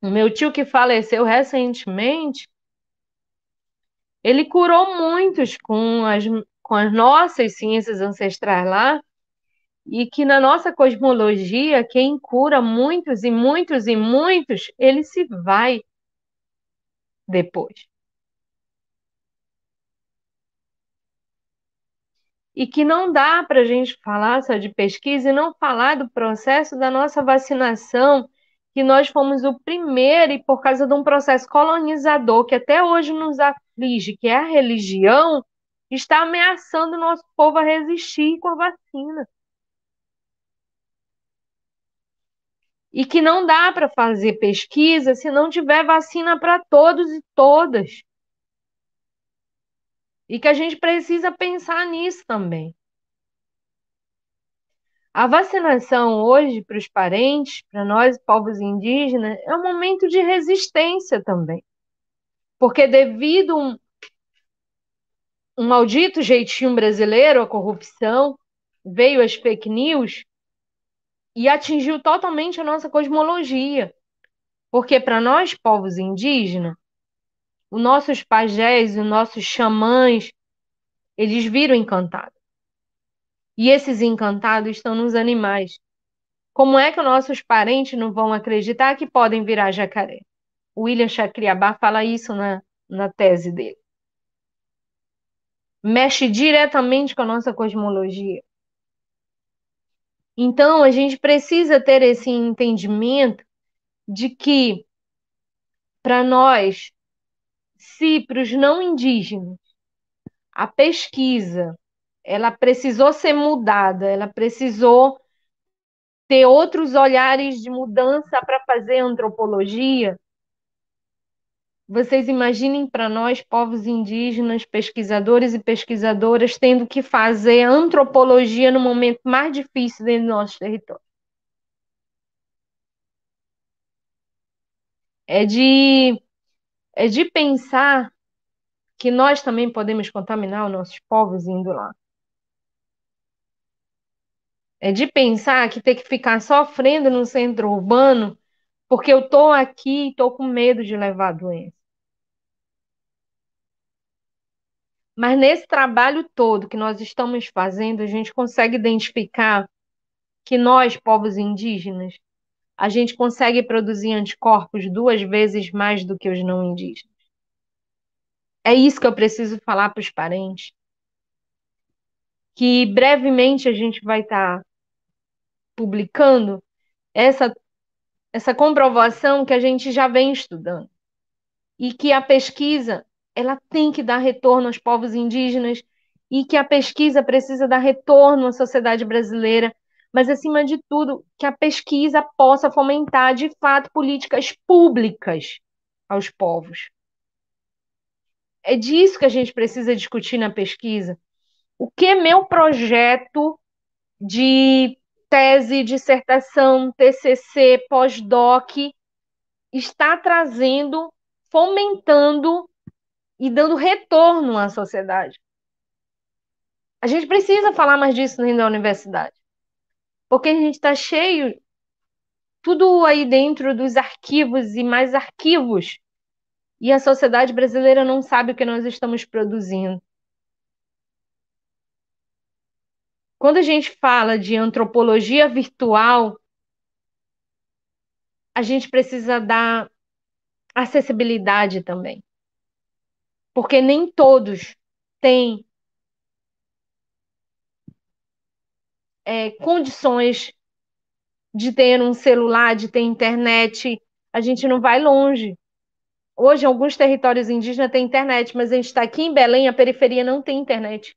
o meu tio que faleceu recentemente, ele curou muitos com as nossas ciências ancestrais lá, e que na nossa cosmologia, quem cura muitos e muitos e muitos, ele se vai depois. E que não dá para a gente falar só de pesquisa e não falar do processo da nossa vacinação, que nós fomos o primeiro, e por causa de um processo colonizador que até hoje nos aflige, que é a religião, está ameaçando o nosso povo a resistir com a vacina. E que não dá para fazer pesquisa se não tiver vacina para todos e todas. E que a gente precisa pensar nisso também. A vacinação hoje para os parentes, para nós, povos indígenas, é um momento de resistência também. Porque devido um maldito jeitinho brasileiro, a corrupção, veio as fake news e atingiu totalmente a nossa cosmologia. Porque para nós, povos indígenas, os nossos pajés, os nossos xamãs, eles viram encantado. E esses encantados estão nos animais. Como é que os nossos parentes não vão acreditar que podem virar jacaré? O William Chacriabá fala isso na tese dele. Mexe diretamente com a nossa cosmologia. Então, a gente precisa ter esse entendimento de que, para nós, se para os não indígenas, a pesquisa ela precisou ser mudada, ela precisou ter outros olhares de mudança para fazer antropologia, Vocês imaginem para nós, povos indígenas, pesquisadores e pesquisadoras, tendo que fazer antropologia no momento mais difícil dentro do nosso território. É de, é de pensar que nós também podemos contaminar os nossos povos indo lá. É de pensar que ter que ficar sofrendo no centro urbano porque eu estou aqui e estou com medo de levar a doença. Mas nesse trabalho todo que nós estamos fazendo, a gente consegue identificar que nós, povos indígenas, a gente consegue produzir anticorpos 2 vezes mais do que os não indígenas. É isso que eu preciso falar para os parentes. Que brevemente a gente vai estar publicando essa comprovação que a gente já vem estudando. E que a pesquisa ela tem que dar retorno aos povos indígenas e que a pesquisa precisa dar retorno à sociedade brasileira, mas, acima de tudo, que a pesquisa possa fomentar, de fato, políticas públicas aos povos. É disso que a gente precisa discutir na pesquisa. O que meu projeto de tese, dissertação, TCC, pós-doc está trazendo, fomentando e dando retorno à sociedade. A gente precisa falar mais disso dentro da universidade, porque a gente está cheio, tudo aí dentro dos arquivos e mais arquivos, e a sociedade brasileira não sabe o que nós estamos produzindo. Quando a gente fala de antropologia virtual, a gente precisa dar acessibilidade também, porque nem todos têm condições de ter um celular, de ter internet. A gente não vai longe. Hoje, alguns territórios indígenas têm internet, mas a gente está aqui em Belém, a periferia não tem internet.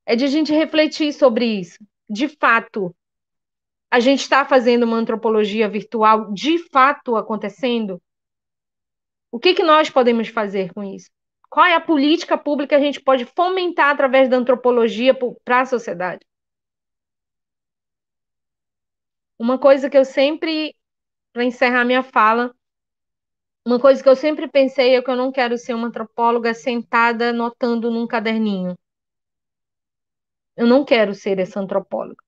É de a gente refletir sobre isso. De fato, a gente está fazendo uma antropologia virtual de fato acontecendo? O que que nós podemos fazer com isso? Qual é a política pública que a gente pode fomentar através da antropologia para a sociedade? Uma coisa que eu sempre, para encerrar minha fala, uma coisa que eu sempre pensei é que eu não quero ser uma antropóloga sentada anotando num caderninho. Eu não quero ser essa antropóloga.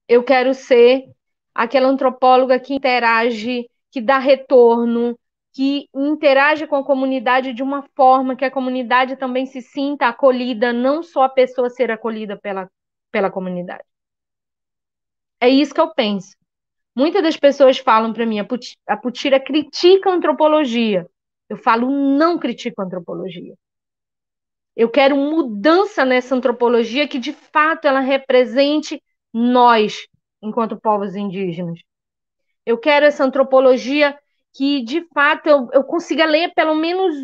Eu quero ser aquela antropóloga que interage, que dá retorno, que interage com a comunidade de uma forma que a comunidade também se sinta acolhida, não só a pessoa ser acolhida pela comunidade. É isso que eu penso. Muitas das pessoas falam para mim, a Putira critica a antropologia. Eu falo, não critico a antropologia. Eu quero mudança nessa antropologia que, de fato, ela represente nós, enquanto povos indígenas. Eu quero essa antropologia que, de fato, eu consiga ler pelo menos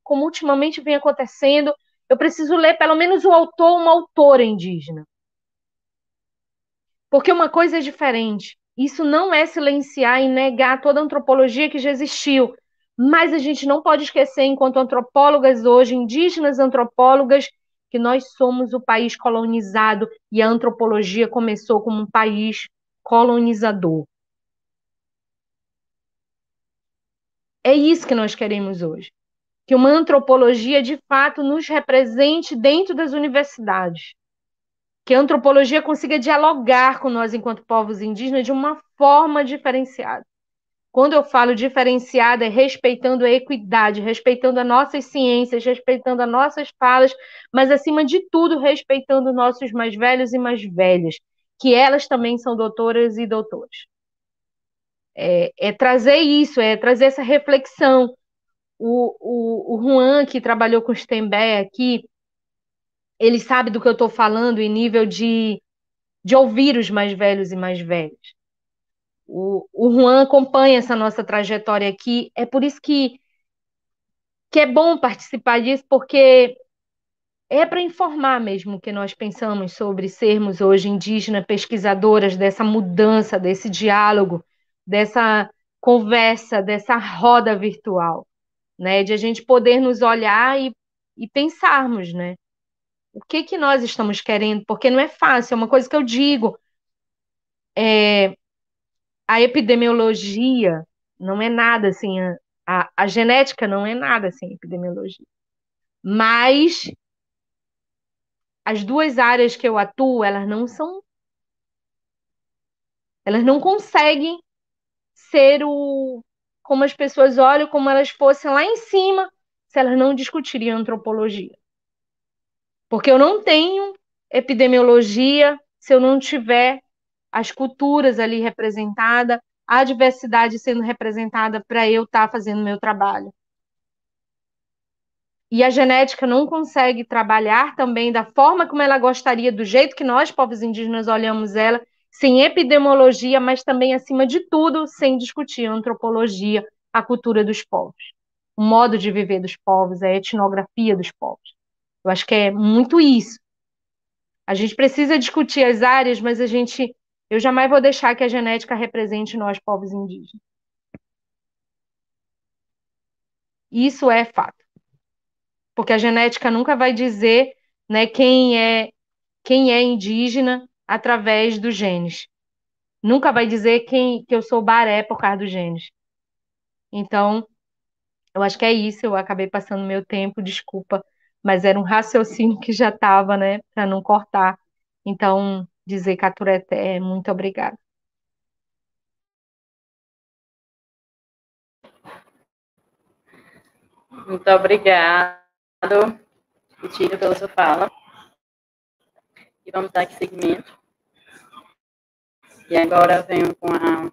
como ultimamente vem acontecendo, eu preciso ler pelo menos um autor, uma autora indígena. Porque uma coisa é diferente. Isso não é silenciar e negar toda a antropologia que já existiu. Mas a gente não pode esquecer, enquanto antropólogas hoje, indígenas antropólogas, que nós somos o país colonizado e a antropologia começou como um país colonizador. É isso que nós queremos hoje. Que uma antropologia, de fato, nos represente dentro das universidades. Que a antropologia consiga dialogar com nós, enquanto povos indígenas, de uma forma diferenciada. Quando eu falo diferenciada, é respeitando a equidade, respeitando as nossas ciências, respeitando as nossas falas, mas, acima de tudo, respeitando nossos mais velhos e mais velhas, que elas também são doutoras e doutores. É trazer isso, é trazer essa reflexão. O Juan, que trabalhou com o Stembé aqui, ele sabe do que eu estou falando em nível de ouvir os mais velhos e mais velhas. O Juan acompanha essa nossa trajetória aqui, é por isso que é bom participar disso, porque é para informar mesmo o que nós pensamos sobre sermos hoje indígenas, pesquisadoras dessa mudança, desse diálogo dessa conversa, dessa roda virtual, né? De a gente poder nos olhar e pensarmos, né? O que que nós estamos querendo? Porque não é fácil, é uma coisa que eu digo. A epidemiologia não é nada assim, a genética não é nada assim, epidemiologia. Mas as duas áreas que eu atuo, elas não conseguem ser como as pessoas olham, como elas fossem lá em cima, se elas não discutiriam antropologia. Porque eu não tenho epidemiologia se eu não tiver as culturas ali representadas, a diversidade sendo representada para eu estar fazendo meu trabalho. E a genética não consegue trabalhar também da forma como ela gostaria, do jeito que nós, povos indígenas, olhamos ela, sem epidemiologia, mas também, acima de tudo, sem discutir a antropologia, a cultura dos povos, o modo de viver dos povos, a etnografia dos povos. Eu acho que é muito isso. A gente precisa discutir as áreas, mas eu jamais vou deixar que a genética represente nós, povos indígenas. Isso é fato. Porque a genética nunca vai dizer, né, quem é indígena através dos genes. Nunca vai dizer que eu sou baré por causa dos genes. Então, eu acho que é isso. Eu acabei passando meu tempo, desculpa, mas era um raciocínio que já estava, né, para não cortar. Então, dizer Catureté, muito obrigada. Muito obrigado, Tira, pela sua fala. E vamos dar aqui seguimento. E agora venho com a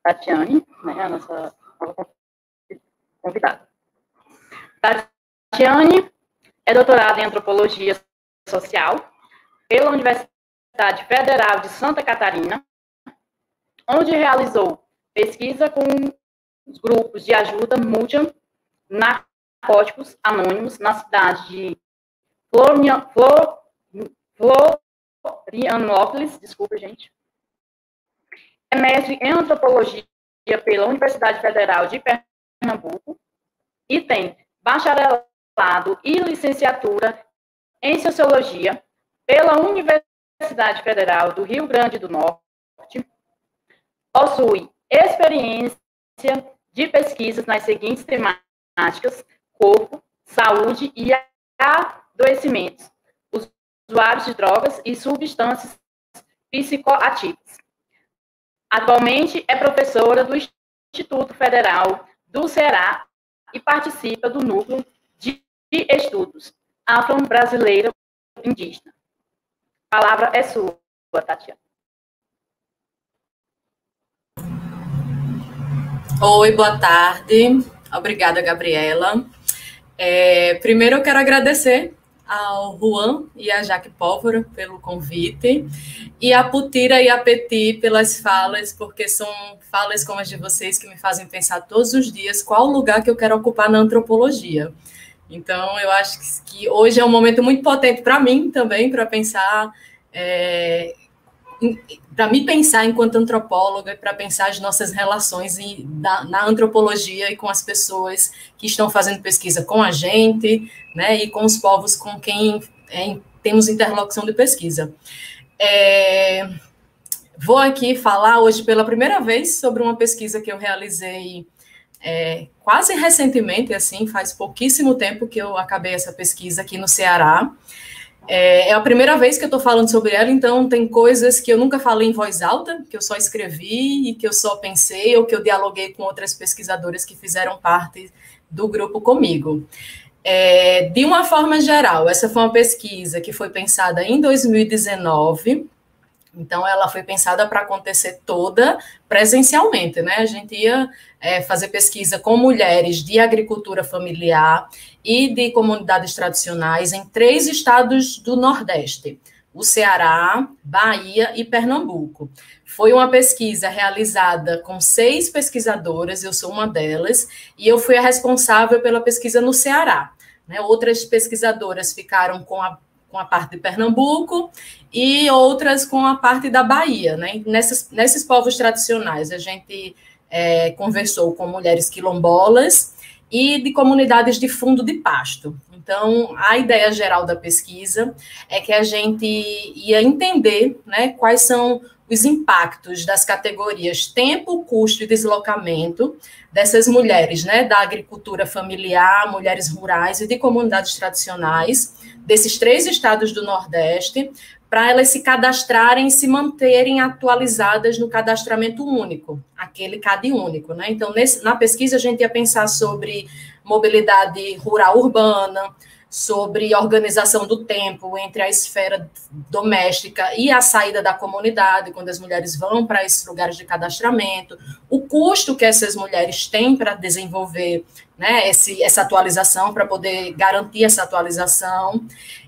Tatiane, né, a nossa convidada. Tatiane é doutorada em Antropologia Social pela Universidade Federal de Santa Catarina, onde realizou pesquisa com os grupos de ajuda mútua narcóticos anônimos na cidade de Florianópolis, desculpa, gente. É mestre em Antropologia pela Universidade Federal de Pernambuco e tem bacharelado e licenciatura em Sociologia pela Universidade Federal do Rio Grande do Norte. Possui experiência de pesquisas nas seguintes temáticas: corpo, saúde e adoecimentos, usuários de drogas e substâncias psicoativas. Atualmente é professora do Instituto Federal do Ceará e participa do Núcleo de Estudos Afro-Brasileiro Indígena. A palavra é sua, Tatiana. Oi, boa tarde. Obrigada, Gabriela. Primeiro eu quero agradecer ao Juan e à Jaque Pólvora pelo convite, e a Putira e a Peti pelas falas, porque são falas como as de vocês que me fazem pensar todos os dias qual o lugar que eu quero ocupar na antropologia. Então, eu acho que hoje é um momento muito potente para mim também, para pensar, para me pensar enquanto antropóloga, para pensar as nossas relações na antropologia e com as pessoas que estão fazendo pesquisa com a gente, né, e com os povos com quem temos interlocução de pesquisa. Vou aqui falar hoje pela primeira vez sobre uma pesquisa que eu realizei quase recentemente, assim, faz pouquíssimo tempo que eu acabei essa pesquisa aqui no Ceará. É a primeira vez que eu estou falando sobre ela, então tem coisas que eu nunca falei em voz alta, que eu só escrevi e que eu só pensei, ou que eu dialoguei com outras pesquisadoras que fizeram parte do grupo comigo. De uma forma geral, essa foi uma pesquisa que foi pensada em 2019, então ela foi pensada para acontecer toda presencialmente, né? A gente ia fazer pesquisa com mulheres de agricultura familiar e de comunidades tradicionais em 3 estados do Nordeste: o Ceará, Bahia e Pernambuco. Foi uma pesquisa realizada com 6 pesquisadoras, eu sou uma delas, e eu fui a responsável pela pesquisa no Ceará, né? Outras pesquisadoras ficaram com com a parte de Pernambuco e outras com a parte da Bahia, né? Nesses povos tradicionais, a gente conversou com mulheres quilombolas e de comunidades de fundo de pasto. Então, a ideia geral da pesquisa é que a gente ia entender, né, quais são os impactos das categorias tempo, custo e deslocamento dessas mulheres, né, da agricultura familiar, mulheres rurais e de comunidades tradicionais, desses 3 estados do Nordeste, para elas se cadastrarem e se manterem atualizadas no cadastramento único, aquele CAD único, né? Então, na pesquisa, a gente ia pensar sobre mobilidade rural-urbana, sobre organização do tempo entre a esfera doméstica e a saída da comunidade, quando as mulheres vão para esses lugares de cadastramento, o custo que essas mulheres têm para desenvolver, né, essa atualização, para poder garantir essa atualização,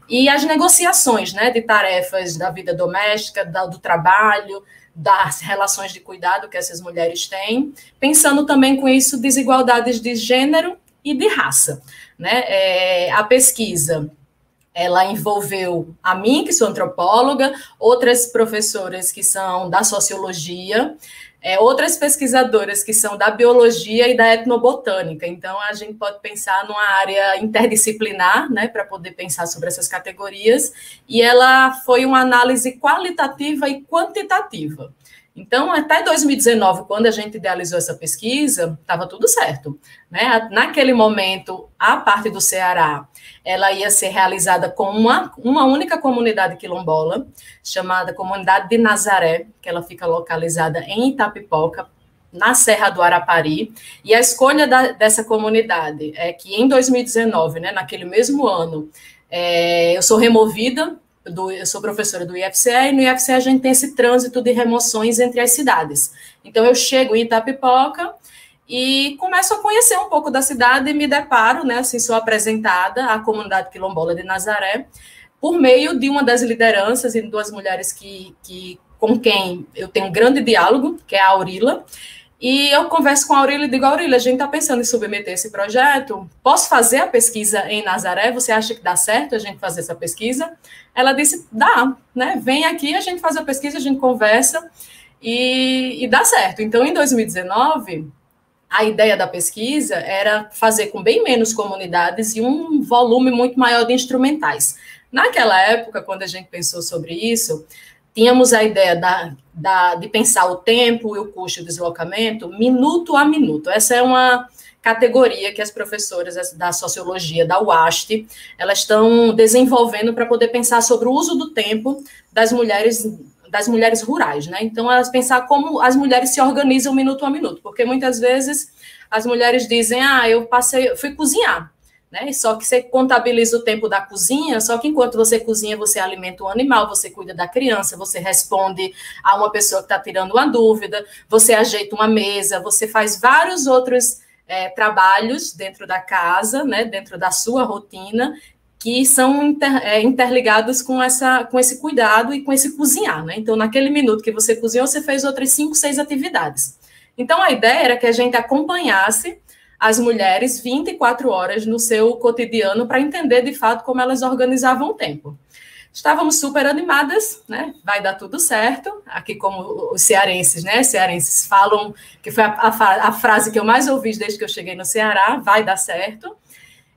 e as negociações, né, de tarefas da vida doméstica, do trabalho, das relações de cuidado que essas mulheres têm, pensando também com isso desigualdades de gênero e de raça, né? A pesquisa, ela envolveu a mim, que sou antropóloga, outras professoras que são da sociologia, outras pesquisadoras que são da biologia e da etnobotânica. Então, a gente pode pensar numa área interdisciplinar, né, para poder pensar sobre essas categorias, e ela foi uma análise qualitativa e quantitativa. Então, até 2019, quando a gente idealizou essa pesquisa, estava tudo certo, né? Naquele momento, a parte do Ceará, ela ia ser realizada com uma única comunidade quilombola, chamada Comunidade de Nazaré, que ela fica localizada em Itapipoca, na Serra do Arapari, e a escolha dessa comunidade é que em 2019, né, naquele mesmo ano, eu sou removida, eu sou professora do IFCE, e no IFCE a gente tem esse trânsito de remoções entre as cidades. Então, eu chego em Itapipoca e começo a conhecer um pouco da cidade e me deparo, né, assim, sou apresentada à comunidade quilombola de Nazaré, por meio de uma das lideranças e de 2 mulheres com quem eu tenho um grande diálogo, que é a Aurila. E eu converso com a Aurília e digo, Aurília, a gente está pensando em submeter esse projeto, posso fazer a pesquisa em Nazaré? Você acha que dá certo a gente fazer essa pesquisa? Ela disse, dá, né? Vem aqui, a gente faz a pesquisa, a gente conversa e dá certo. Então, em 2019, a ideia da pesquisa era fazer com bem menos comunidades e um volume muito maior de instrumentais. Naquela época, quando a gente pensou sobre isso, tínhamos a ideia de pensar o tempo e o custo do deslocamento minuto a minuto. Essa é uma categoria que as professoras da sociologia da UAST, elas estão desenvolvendo para poder pensar sobre o uso do tempo das mulheres rurais, né? Então, elas pensar como as mulheres se organizam minuto a minuto, porque muitas vezes as mulheres dizem, eu fui cozinhar, né? Só que você contabiliza o tempo da cozinha, só que enquanto você cozinha, você alimenta um animal, você cuida da criança, você responde a uma pessoa que está tirando uma dúvida, você ajeita uma mesa, você faz vários outros trabalhos dentro da casa, né, dentro da sua rotina, que são interligados com esse cuidado e com esse cozinhar, né? Então, naquele minuto que você cozinhou, você fez outras 5, 6 atividades. Então, a ideia era que a gente acompanhasse as mulheres 24 horas no seu cotidiano para entender, de fato, como elas organizavam o tempo. Estávamos super animadas, né? Vai dar tudo certo. Aqui, como os cearenses, né? Cearenses falam, que foi a frase que eu mais ouvi desde que eu cheguei no Ceará, vai dar certo.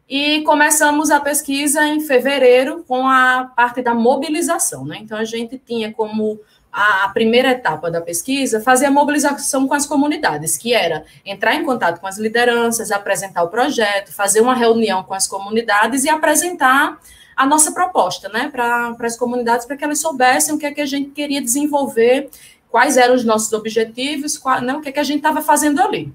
E começamos a pesquisa em fevereiro com a parte da mobilização, né? Então, a gente tinha como a primeira etapa da pesquisa fazer a mobilização com as comunidades, que era entrar em contato com as lideranças, apresentar o projeto, fazer uma reunião com as comunidades e apresentar a nossa proposta, né, para as comunidades, para que elas soubessem o que é que a gente queria desenvolver, quais eram os nossos objetivos, o que é que a gente estava fazendo ali.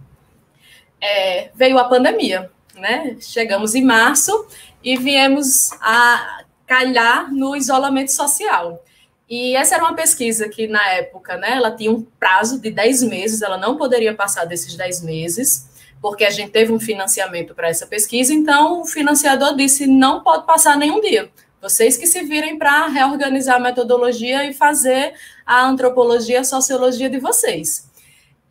Veio a pandemia, né? Chegamos em março e viemos a calhar no isolamento social. E essa era uma pesquisa que, na época, né, ela tinha um prazo de 10 meses, ela não poderia passar desses 10 meses, porque a gente teve um financiamento para essa pesquisa, então o financiador disse, não pode passar nenhum dia. Vocês que se virem para reorganizar a metodologia e fazer a antropologia, a sociologia de vocês.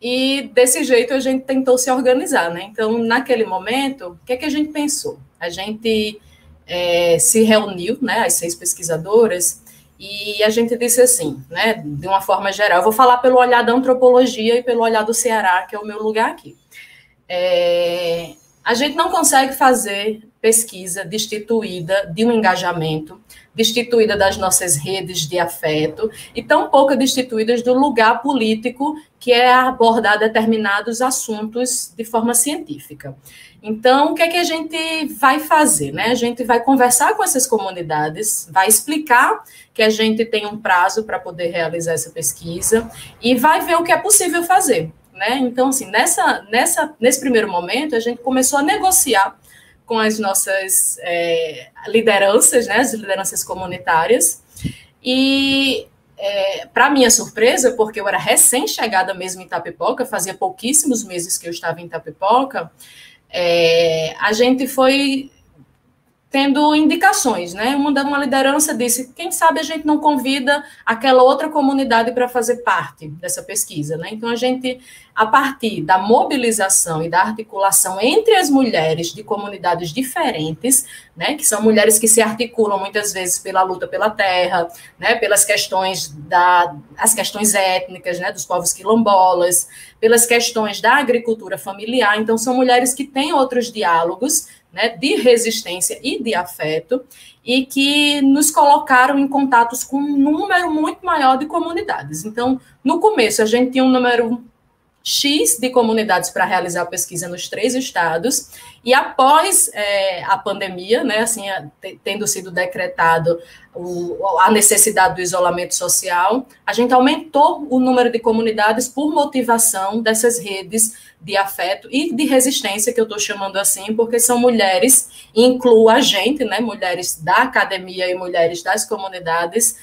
E desse jeito a gente tentou se organizar, né? Então, naquele momento, o que é que a gente pensou? A gente se reuniu, né, as 6 pesquisadoras, e a gente disse assim, né, de uma forma geral, eu vou falar pelo olhar da antropologia e pelo olhar do Ceará, que é o meu lugar aqui. A gente não consegue fazer pesquisa destituída de um engajamento, destituída das nossas redes de afeto, e tampouco destituídas do lugar político que é abordar determinados assuntos de forma científica. Então, o que é que a gente vai fazer, né? A gente vai conversar com essas comunidades, vai explicar que a gente tem um prazo para poder realizar essa pesquisa e vai ver o que é possível fazer, né? Então, assim, nesse primeiro momento, a gente começou a negociar com as nossas lideranças, né, as lideranças comunitárias, e, para minha surpresa, porque eu era recém-chegada mesmo em Itapipoca, fazia pouquíssimos meses que eu estava em Itapipoca, a gente foi tendo indicações, né? Uma liderança disse, quem sabe a gente não convida aquela outra comunidade para fazer parte dessa pesquisa, né? Então, a gente, a partir da mobilização e da articulação entre as mulheres de comunidades diferentes, né, que são mulheres que se articulam muitas vezes pela luta pela terra, né, pelas questões as questões étnicas, né, dos povos quilombolas, pelas questões da agricultura familiar, então são mulheres que têm outros diálogos, né, de resistência e de afeto, e que nos colocaram em contatos com um número muito maior de comunidades. Então, no começo, a gente tinha um número X de comunidades para realizar a pesquisa nos 3 estados, e após a pandemia, né, assim, tendo sido decretado a necessidade do isolamento social, a gente aumentou o número de comunidades por motivação dessas redes de afeto e de resistência, que eu estou chamando assim, porque são mulheres, incluo a gente, né, mulheres da academia e mulheres das comunidades,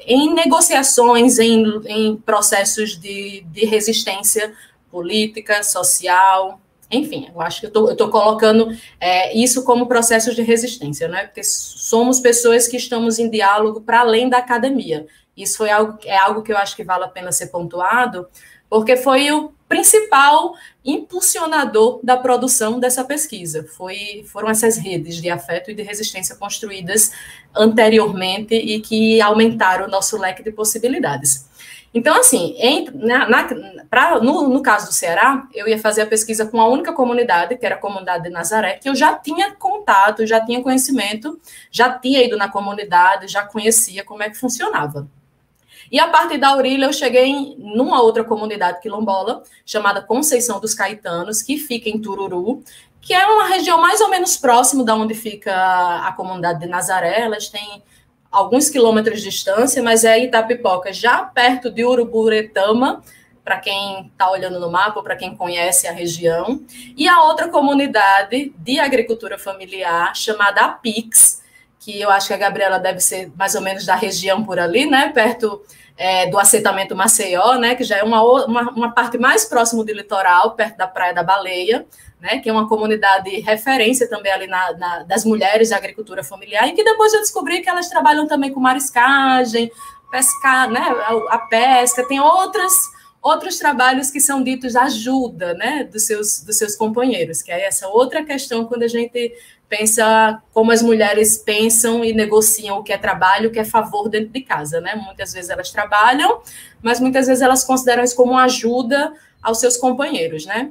em negociações, em processos de resistência política, social, enfim, eu acho que eu estou colocando isso como processos de resistência, né? Porque somos pessoas que estamos em diálogo para além da academia. Isso é algo que eu acho que vale a pena ser pontuado, porque foi o principal impulsionador da produção dessa pesquisa. Foram essas redes de afeto e de resistência construídas anteriormente e que aumentaram o nosso leque de possibilidades. Então, assim, no caso do Ceará, eu ia fazer a pesquisa com a única comunidade, que era a comunidade de Nazaré, que eu já tinha contato, já tinha conhecimento, já tinha ido na comunidade, já conhecia como é que funcionava. E a partir da Aurília, eu cheguei numa outra comunidade quilombola, chamada Conceição dos Caetanos, que fica em Tururu, que é uma região mais ou menos próximo da onde fica a comunidade de Nazaré. Elas têm alguns quilômetros de distância, mas é Itapipoca, já perto de Uruburetama, para quem está olhando no mapa, ou para quem conhece a região. E a outra comunidade de agricultura familiar, chamada Apix, que eu acho que a Gabriela deve ser mais ou menos da região por ali, né, perto do assentamento Maceió, né, que já é uma parte mais próximo do litoral, perto da Praia da Baleia, né, que é uma comunidade referência também ali das mulheres da agricultura familiar, e que depois eu descobri que elas trabalham também com mariscagem, pescar, né, a pesca, tem outros trabalhos que são ditos ajuda, né, dos seus companheiros, que é essa outra questão quando a gente pensa como as mulheres pensam e negociam o que é trabalho, o que é favor dentro de casa, né? Muitas vezes elas trabalham, mas muitas vezes elas consideram isso como uma ajuda aos seus companheiros, né?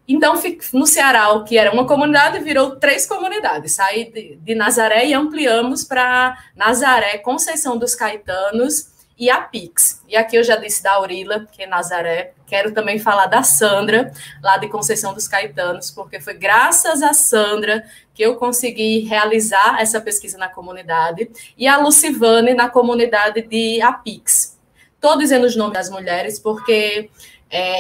Então, no Ceará, o que era uma comunidade, virou 3 comunidades. Saí de Nazaré e ampliamos para Nazaré, Conceição dos Caetanos e Apix. E aqui eu já disse da Aurília, que é Nazaré. Quero também falar da Sandra, lá de Conceição dos Caetanos, porque foi graças a Sandra que eu consegui realizar essa pesquisa na comunidade, e a Lucivane na comunidade de Apix. Estou dizendo os nomes das mulheres porque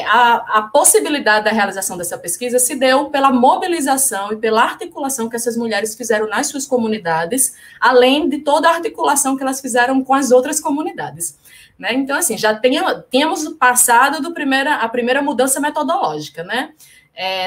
a possibilidade da realização dessa pesquisa se deu pela mobilização e pela articulação que essas mulheres fizeram nas suas comunidades, além de toda a articulação que elas fizeram com as outras comunidades. Né? Então, assim, já tínhamos passado a primeira mudança metodológica, né?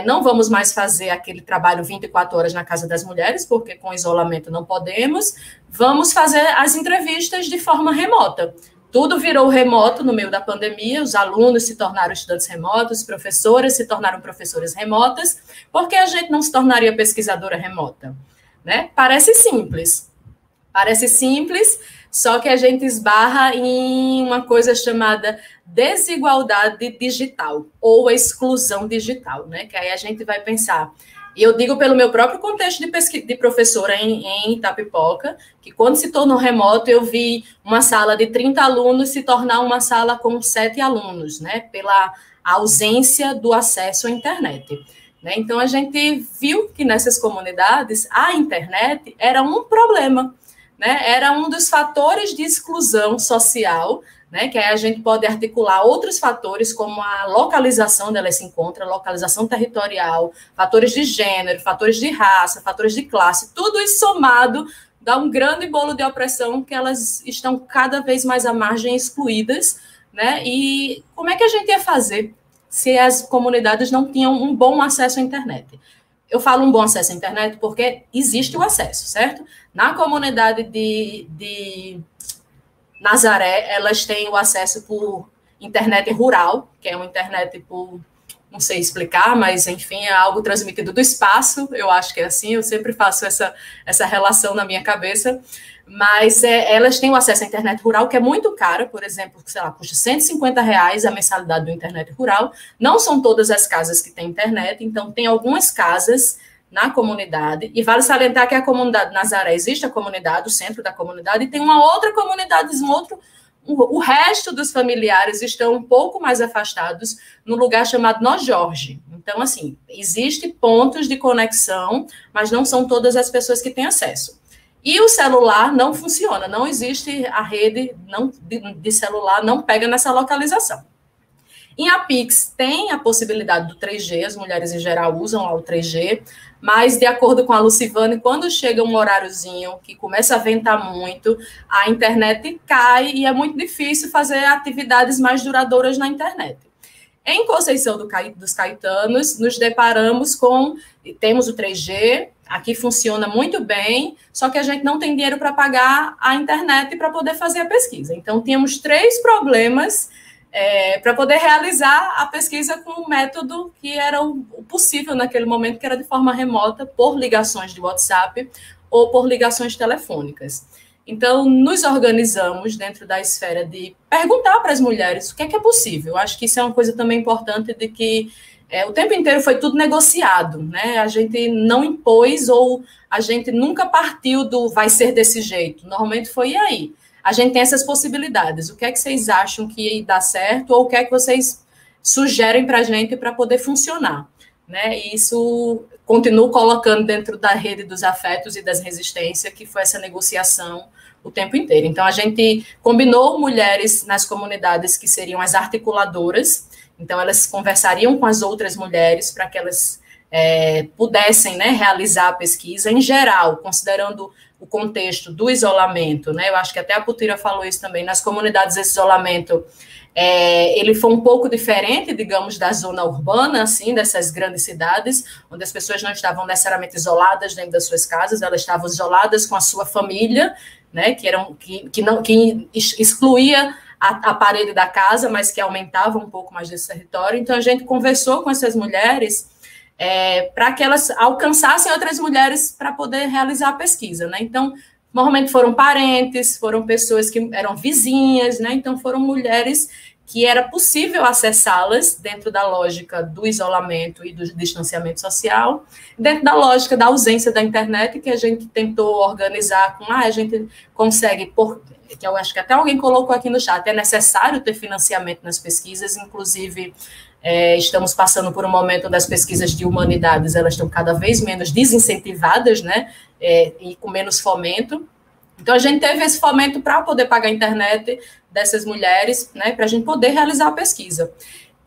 Não vamos mais fazer aquele trabalho 24 horas na Casa das Mulheres, porque com isolamento não podemos. Vamos fazer as entrevistas de forma remota. Tudo virou remoto no meio da pandemia, os alunos se tornaram estudantes remotos, professoras se tornaram professoras remotas, porque a gente não se tornaria pesquisadora remota? né? Parece simples, só que a gente esbarra em uma coisa chamada desigualdade digital ou exclusão digital, né? Que aí a gente vai pensar. E eu digo pelo meu próprio contexto de professora em Itapipoca, que quando se tornou remoto, eu vi uma sala de 30 alunos se tornar uma sala com 7 alunos, né? Pela ausência do acesso à internet. Né? Então, a gente viu que nessas comunidades a internet era um problema, né? Era um dos fatores de exclusão social, né? Que aí a gente pode articular outros fatores, como a localização onde elas se encontram, localização territorial, fatores de gênero, fatores de raça, fatores de classe, tudo isso somado dá um grande bolo de opressão que elas estão cada vez mais à margem, excluídas, né? E como é que a gente ia fazer se as comunidades não tinham um bom acesso à internet? Eu falo um bom acesso à internet porque existe o acesso, certo? Na comunidade de Nazaré, elas têm o acesso por internet rural, que é uma internet por, não sei explicar, mas, enfim, é algo transmitido do espaço, eu acho que é assim, eu sempre faço essa relação na minha cabeça, mas elas têm o acesso à internet rural, que é muito cara, por exemplo, sei lá, custa R$150 a mensalidade do internet rural. Não são todas as casas que têm internet, então tem algumas casas na comunidade, e vale salientar que a comunidade Nazaré, existe a comunidade, o centro da comunidade, e tem uma outra comunidade, o resto dos familiares estão um pouco mais afastados no lugar chamado Nó Jorge. Então, assim, existem pontos de conexão, mas não são todas as pessoas que têm acesso. E o celular não funciona, não existe a rede de celular, não pega nessa localização. Em Apix tem a possibilidade do 3G, as mulheres em geral usam lá o 3G, mas de acordo com a Lucivane, quando chega um horáriozinho que começa a ventar muito, a internet cai e é muito difícil fazer atividades mais duradouras na internet. Em Conceição dos Caetanos, nos deparamos temos o 3G, aqui funciona muito bem, só que a gente não tem dinheiro para pagar a internet para poder fazer a pesquisa. Então, tínhamos 3 problemas para poder realizar a pesquisa com um método que era o possível naquele momento, que era de forma remota, por ligações de WhatsApp ou por ligações telefônicas. Então, nos organizamos dentro da esfera de perguntar para as mulheres o que é possível. Eu acho que isso é uma coisa também importante, de que o tempo inteiro foi tudo negociado, né? A gente não impôs, ou a gente nunca partiu do vai ser desse jeito. Normalmente foi e aí. A gente tem essas possibilidades. O que é que vocês acham que dá certo, ou o que é que vocês sugerem para a gente para poder funcionar? Né? E isso continuo colocando dentro da rede dos afetos e das resistências, que foi essa negociação o tempo inteiro. Então, a gente combinou mulheres nas comunidades que seriam as articuladoras, então elas conversariam com as outras mulheres para que elas pudessem, né, realizar a pesquisa em geral, considerando o contexto do isolamento, né? Eu acho que até a Putira falou isso também. Nas comunidades, esse isolamento ele foi um pouco diferente, digamos, da zona urbana, assim, dessas grandes cidades, onde as pessoas não estavam necessariamente isoladas dentro das suas casas, elas estavam isoladas com a sua família, né? Que excluía a parede da casa, mas que aumentava um pouco mais desse território. Então, a gente conversou com essas mulheres para que elas alcançassem outras mulheres para poder realizar a pesquisa, né? Então, normalmente foram parentes, foram pessoas que eram vizinhas, né? Então, foram mulheres que era possível acessá-las dentro da lógica do isolamento e do distanciamento social, dentro da lógica da ausência da internet, que a gente tentou organizar com, a gente consegue, que eu acho que até alguém colocou aqui no chat, é necessário ter financiamento nas pesquisas, inclusive estamos passando por um momento onde as pesquisas de humanidades elas estão cada vez menos desincentivadas, né, e com menos fomento. Então, a gente teve esse fomento para poder pagar a internet dessas mulheres, né, para a gente poder realizar a pesquisa.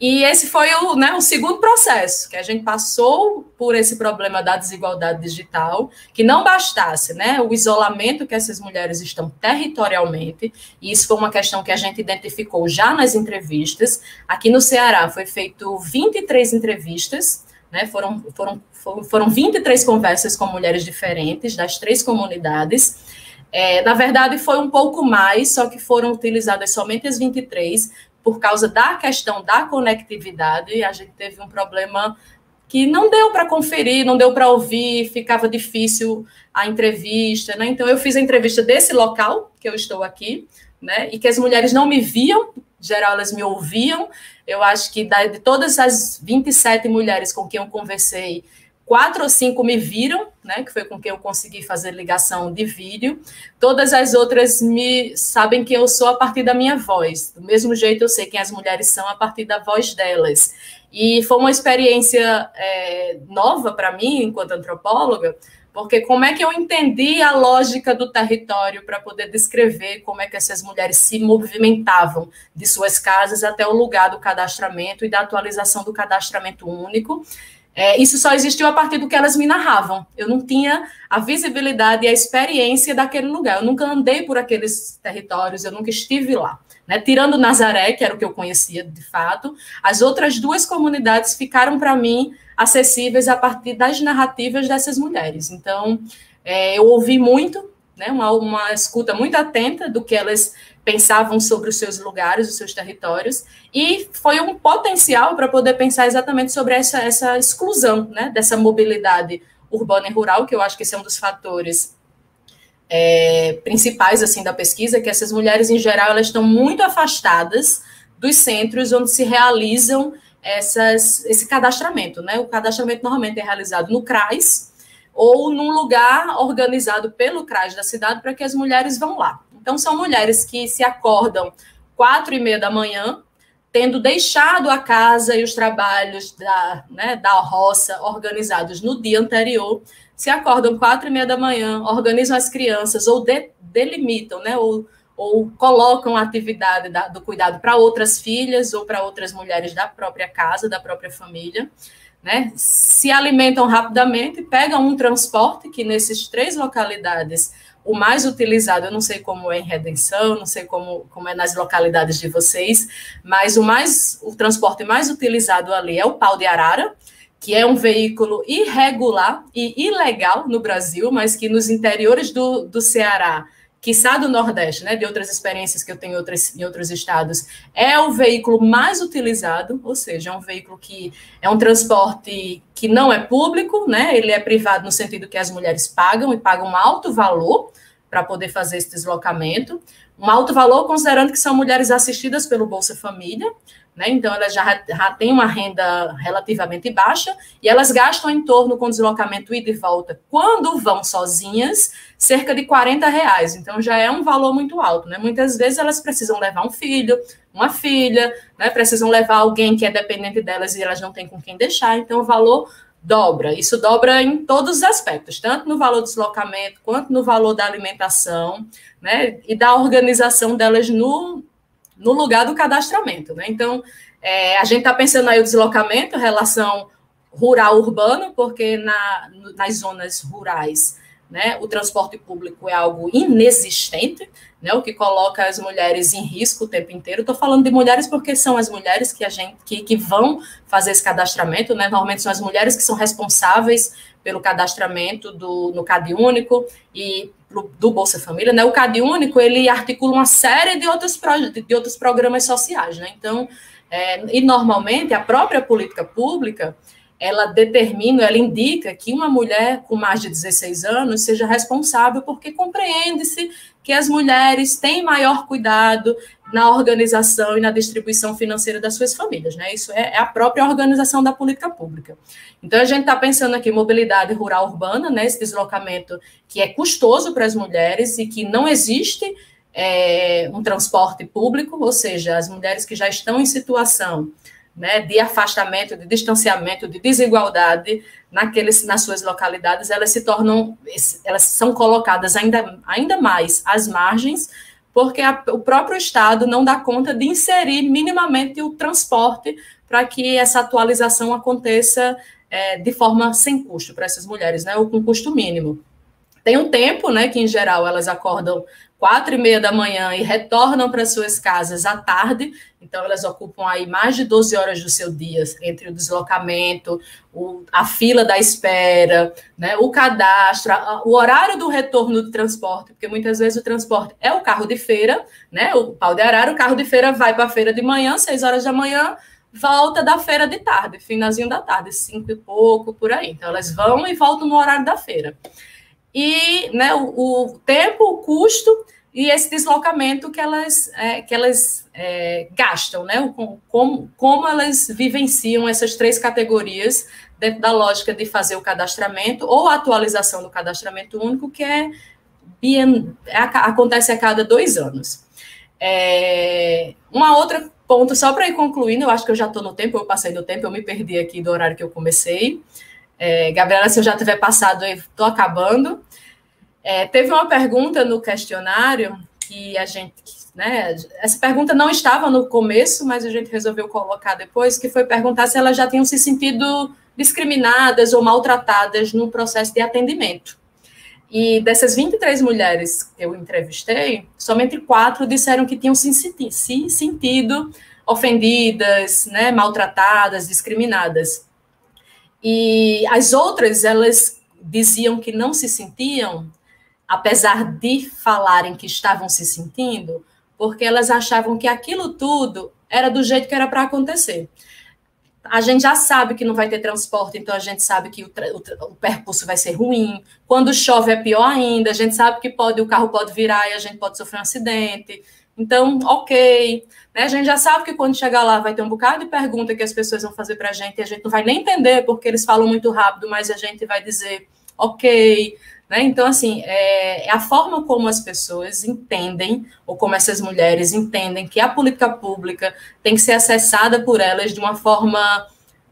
E esse foi o segundo processo, que a gente passou por esse problema da desigualdade digital, que não bastasse, né, o isolamento que essas mulheres estão territorialmente, e isso foi uma questão que a gente identificou já nas entrevistas. Aqui no Ceará foi feito 23 entrevistas, né, foram 23 conversas com mulheres diferentes das 3 comunidades. Na verdade, foi um pouco mais, só que foram utilizadas somente as 23, por causa da questão da conectividade. A gente teve um problema que não deu para conferir, não deu para ouvir, ficava difícil a entrevista, né? Então, eu fiz a entrevista desse local, que eu estou aqui, né? E que as mulheres não me viam, em geral, elas me ouviam. Eu acho que de todas as 27 mulheres com quem eu conversei, 4 ou 5 me viram, né? Que foi com quem eu consegui fazer ligação de vídeo. Todas as outras sabem quem eu sou a partir da minha voz. Do mesmo jeito, eu sei quem as mulheres são a partir da voz delas. E foi uma experiência nova para mim, enquanto antropóloga, porque como é que eu entendi a lógica do território para poder descrever como é que essas mulheres se movimentavam de suas casas até o lugar do cadastramento e da atualização do cadastramento único. Isso só existiu a partir do que elas me narravam. Eu não tinha a visibilidade e a experiência daquele lugar. Eu nunca andei por aqueles territórios, eu nunca estive lá. Né? Tirando Nazaré, que era o que eu conhecia de fato, as outras 2 comunidades ficaram para mim acessíveis a partir das narrativas dessas mulheres. Então, eu ouvi muito, né? Uma escuta muito atenta do que elas pensavam sobre os seus lugares, os seus territórios, e foi um potencial para poder pensar exatamente sobre essa exclusão, né? Dessa mobilidade urbana e rural, que eu acho que esse é um dos fatores principais assim da pesquisa, que essas mulheres, em geral, elas estão muito afastadas dos centros onde se realizam esse cadastramento, né? O cadastramento normalmente é realizado no CRAS ou num lugar organizado pelo CRAS da cidade para que as mulheres vão lá. Então, são mulheres que se acordam 4h30 da manhã, tendo deixado a casa e os trabalhos da roça organizados no dia anterior, se acordam 4h30 da manhã, organizam as crianças ou delimitam, né, ou colocam a atividade do cuidado para outras filhas ou para outras mulheres da própria casa, da própria família, né, se alimentam rapidamente, pegam um transporte, que nessas 3 localidades, o mais utilizado, eu não sei como é em Redenção, não sei como é nas localidades de vocês, mas o transporte mais utilizado ali é o pau de arara, que é um veículo irregular e ilegal no Brasil, mas que nos interiores do Ceará, quiçá do Nordeste, né, de outras experiências que eu tenho em outros estados, é o veículo mais utilizado, ou seja, é um veículo que é um transporte que não é público, né, ele é privado no sentido que as mulheres pagam, e pagam um alto valor para poder fazer esse deslocamento, um alto valor considerando que são mulheres assistidas pelo Bolsa Família, né, então elas já têm uma renda relativamente baixa, e elas gastam em torno, com deslocamento ida e volta, quando vão sozinhas, cerca de R$40, então já é um valor muito alto, né? Muitas vezes elas precisam levar um filho, uma filha, né? Precisam levar alguém que é dependente delas e elas não têm com quem deixar, então o valor dobra, isso dobra em todos os aspectos, tanto no valor do deslocamento, quanto no valor da alimentação, né? E da organização delas no lugar do cadastramento, né? Então, a gente está pensando aí o deslocamento, relação rural-urbano, porque nas zonas rurais, né, o transporte público é algo inexistente, né, o que coloca as mulheres em risco o tempo inteiro. Estou falando de mulheres porque são as mulheres que vão fazer esse cadastramento, né, normalmente são as mulheres que são responsáveis pelo cadastramento no CadÚnico e do Bolsa Família, né? O CadÚnico, ele articula uma série de outros programas sociais, né? Então, e normalmente a própria política pública, ela indica que uma mulher com mais de 16 anos seja responsável, porque compreende-se que as mulheres têm maior cuidado na organização e na distribuição financeira das suas famílias, né? Isso é a própria organização da política pública. Então, a gente está pensando aqui em mobilidade rural-urbana, né? Esse deslocamento que é custoso para as mulheres e que não existe um transporte público, ou seja, as mulheres que já estão em situação, né, de afastamento, de distanciamento, de desigualdade nas suas localidades, elas são colocadas ainda mais às margens, porque o próprio Estado não dá conta de inserir minimamente o transporte para que essa atualização aconteça de forma sem custo para essas mulheres, né, ou com custo mínimo. Tem um tempo, né, que em geral elas acordam 4h30 da manhã e retornam para suas casas à tarde, então elas ocupam aí mais de 12 horas do seu dia, entre o deslocamento, a fila da espera, né, o cadastro, o horário do retorno do transporte, porque muitas vezes o transporte é o carro de feira, né, o pau de arara, o carro de feira vai para a feira de manhã, 6 horas da manhã, volta da feira de tarde, finalzinho da tarde, 5 e pouco, por aí. Então, elas vão e voltam no horário da feira. E, né, o tempo, o custo e esse deslocamento que elas gastam, né? Como elas vivenciam essas 3 categorias dentro da lógica de fazer o cadastramento ou a atualização do cadastramento único, que acontece a cada 2 anos. Uma outra ponto, só para ir concluindo, eu acho que eu já estou no tempo, eu passei do tempo, eu me perdi aqui do horário que eu comecei. Gabriela, se eu já tiver passado, eu estou acabando. Teve uma pergunta no questionário que a gente, né, essa pergunta não estava no começo, mas a gente resolveu colocar depois, que foi perguntar se elas já tinham se sentido discriminadas ou maltratadas no processo de atendimento. E dessas 23 mulheres que eu entrevistei, somente 4 disseram que tinham se sentido ofendidas, né, maltratadas, discriminadas. E as outras, elas diziam que não se sentiam, apesar de falarem que estavam se sentindo, porque elas achavam que aquilo tudo era do jeito que era para acontecer. A gente já sabe que não vai ter transporte, então a gente sabe que o percurso vai ser ruim. Quando chove é pior ainda, a gente sabe que o carro pode virar e a gente pode sofrer um acidente. Então, ok. Né? A gente já sabe que quando chegar lá vai ter um bocado de pergunta que as pessoas vão fazer para a gente e a gente não vai nem entender porque eles falam muito rápido, mas a gente vai dizer ok. Né? Então, assim, é a forma como as pessoas entendem, ou como essas mulheres entendem que a política pública tem que ser acessada por elas de uma forma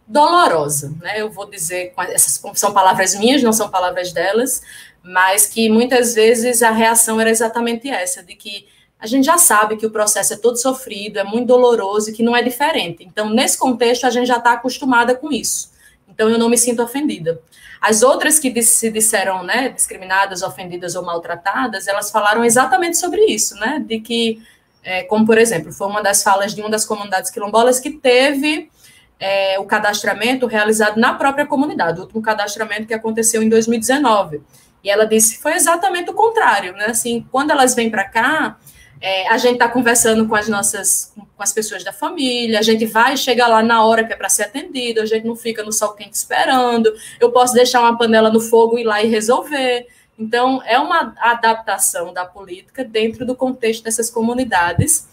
dolorosa. Né? Eu vou dizer, essas são palavras minhas, não são palavras delas, mas que muitas vezes a reação era exatamente essa, de que a gente já sabe que o processo é todo sofrido, é muito doloroso e que não é diferente. Então, nesse contexto, a gente já está acostumada com isso. Então, eu não me sinto ofendida. As outras que se disseram, né, discriminadas, ofendidas ou maltratadas, elas falaram exatamente sobre isso, né, de que, como por exemplo, foi uma das falas de uma das comunidades quilombolas que teve o cadastramento realizado na própria comunidade, o último cadastramento que aconteceu em 2019. E ela disse que foi exatamente o contrário, né, assim, quando elas vêm para cá, a gente está conversando com as pessoas da família, a gente vai e chega lá na hora que é para ser atendido, a gente não fica no sol quente esperando, eu posso deixar uma panela no fogo, ir lá e resolver. Então, é uma adaptação da política dentro do contexto dessas comunidades,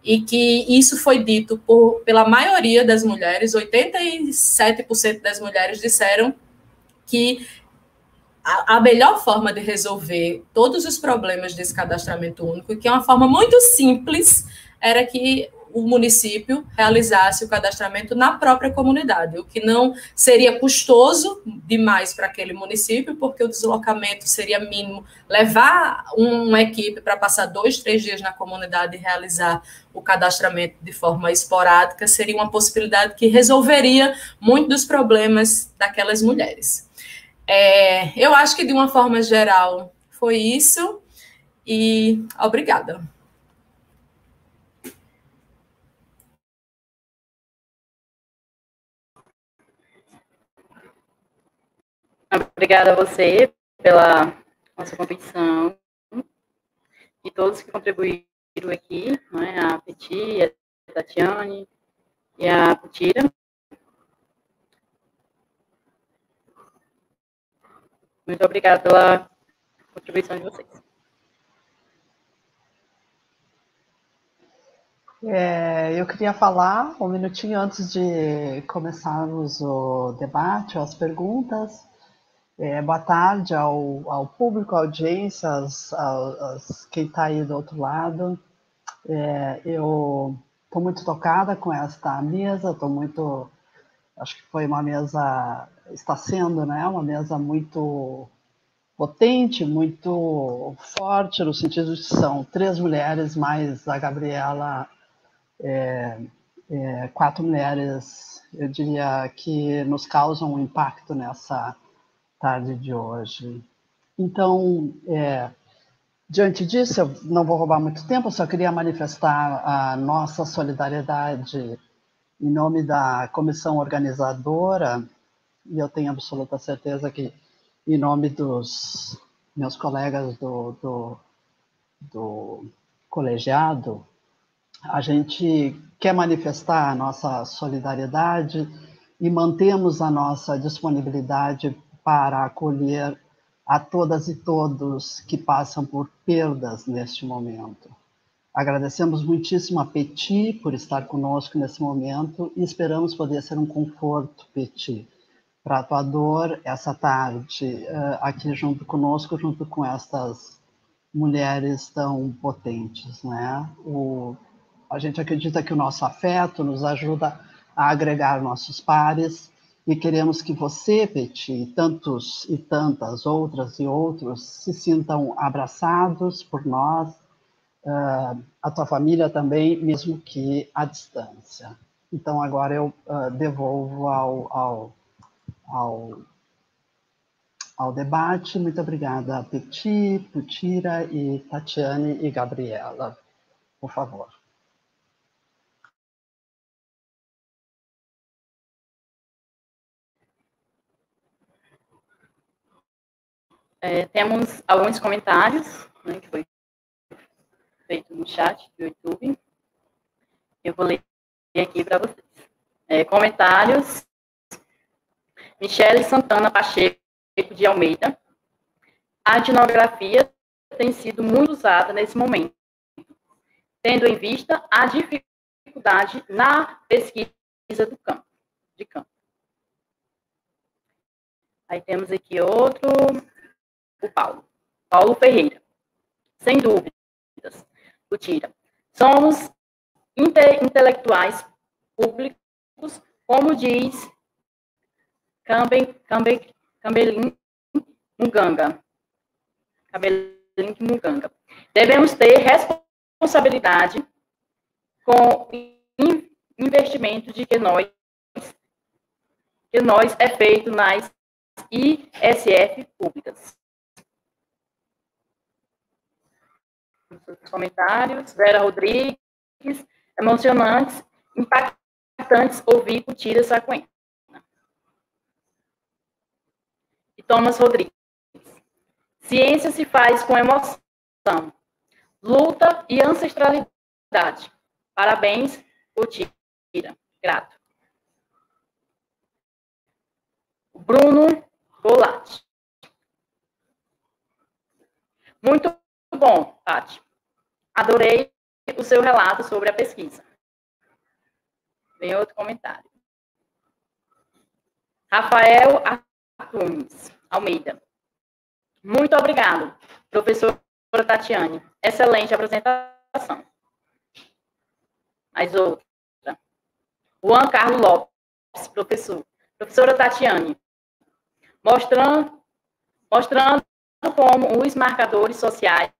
e que isso foi dito pela maioria das mulheres, 87% das mulheres disseram que a melhor forma de resolver todos os problemas desse cadastramento único, que é uma forma muito simples, era que o município realizasse o cadastramento na própria comunidade, o que não seria custoso demais para aquele município, porque o deslocamento seria mínimo. Levar uma equipe para passar 2, 3 dias na comunidade e realizar o cadastramento de forma esporádica seria uma possibilidade que resolveria muitos dos problemas daquelas mulheres. Eu acho que, de uma forma geral, foi isso, e obrigada. Obrigada a você pela nossa contribuição e todos que contribuíram aqui, né, a Peti, a Tatiane e a Putira. Muito obrigada pela contribuição de vocês. Eu queria falar um minutinho antes de começarmos o debate, as perguntas. Boa tarde ao público, à audiência, quem está aí do outro lado. Eu estou muito tocada com esta mesa, acho que foi uma mesa, está sendo, né, uma mesa muito potente, muito forte, no sentido de que são 3 mulheres, mais a Gabriela, 4 mulheres, eu diria, que nos causam um impacto nessa tarde de hoje. Então, diante disso, eu não vou roubar muito tempo, eu só queria manifestar a nossa solidariedade em nome da comissão organizadora, e eu tenho absoluta certeza que, em nome dos meus colegas do colegiado, A gente quer manifestar a nossa solidariedade e mantemos a nossa disponibilidade para acolher a todas e todos que passam por perdas neste momento. Agradecemos muitíssimo a Peti por estar conosco nesse momento e esperamos poder ser um conforto, Peti, para a tua dor essa tarde, aqui junto conosco, junto com estas mulheres tão potentes, né? A gente acredita que o nosso afeto nos ajuda a agregar nossos pares e queremos que você, Peti, e tantos e tantas outras e outros se sintam abraçados por nós, a tua família também, mesmo que à distância. Então, agora eu devolvo ao debate. Muito obrigada, Peti, Putira e Tatiane e Gabriela. Por favor. Temos alguns comentários, né, que foi feito no chat do YouTube. Eu vou ler aqui para vocês. Comentários. Michele Santana Pacheco de Almeida. A etnografia tem sido muito usada nesse momento, tendo em vista a dificuldade na pesquisa de campo. Aí temos aqui outro, o Paulo Ferreira. Sem dúvidas, Gutira. Somos intelectuais públicos, como diz Campbell Munganga. Devemos ter responsabilidade com o investimento de que nós é feito nas ISF públicas. Comentários. Vera Rodrigues. Emocionantes, impactantes ouvir Gutira Sacquena. E Thomas Rodrigues. Ciência se faz com emoção, luta e ancestralidade. Parabéns, Gutira. Grato. Bruno Golatti. Muito bom, Tati. Adorei o seu relato sobre a pesquisa. Vem outro comentário. Rafael Artunes Almeida. Muito obrigado, professora Tatiane. Excelente apresentação. Mais outra. Juan Carlos Lopes, professor. Professora Tatiane. Mostrando como os marcadores sociais...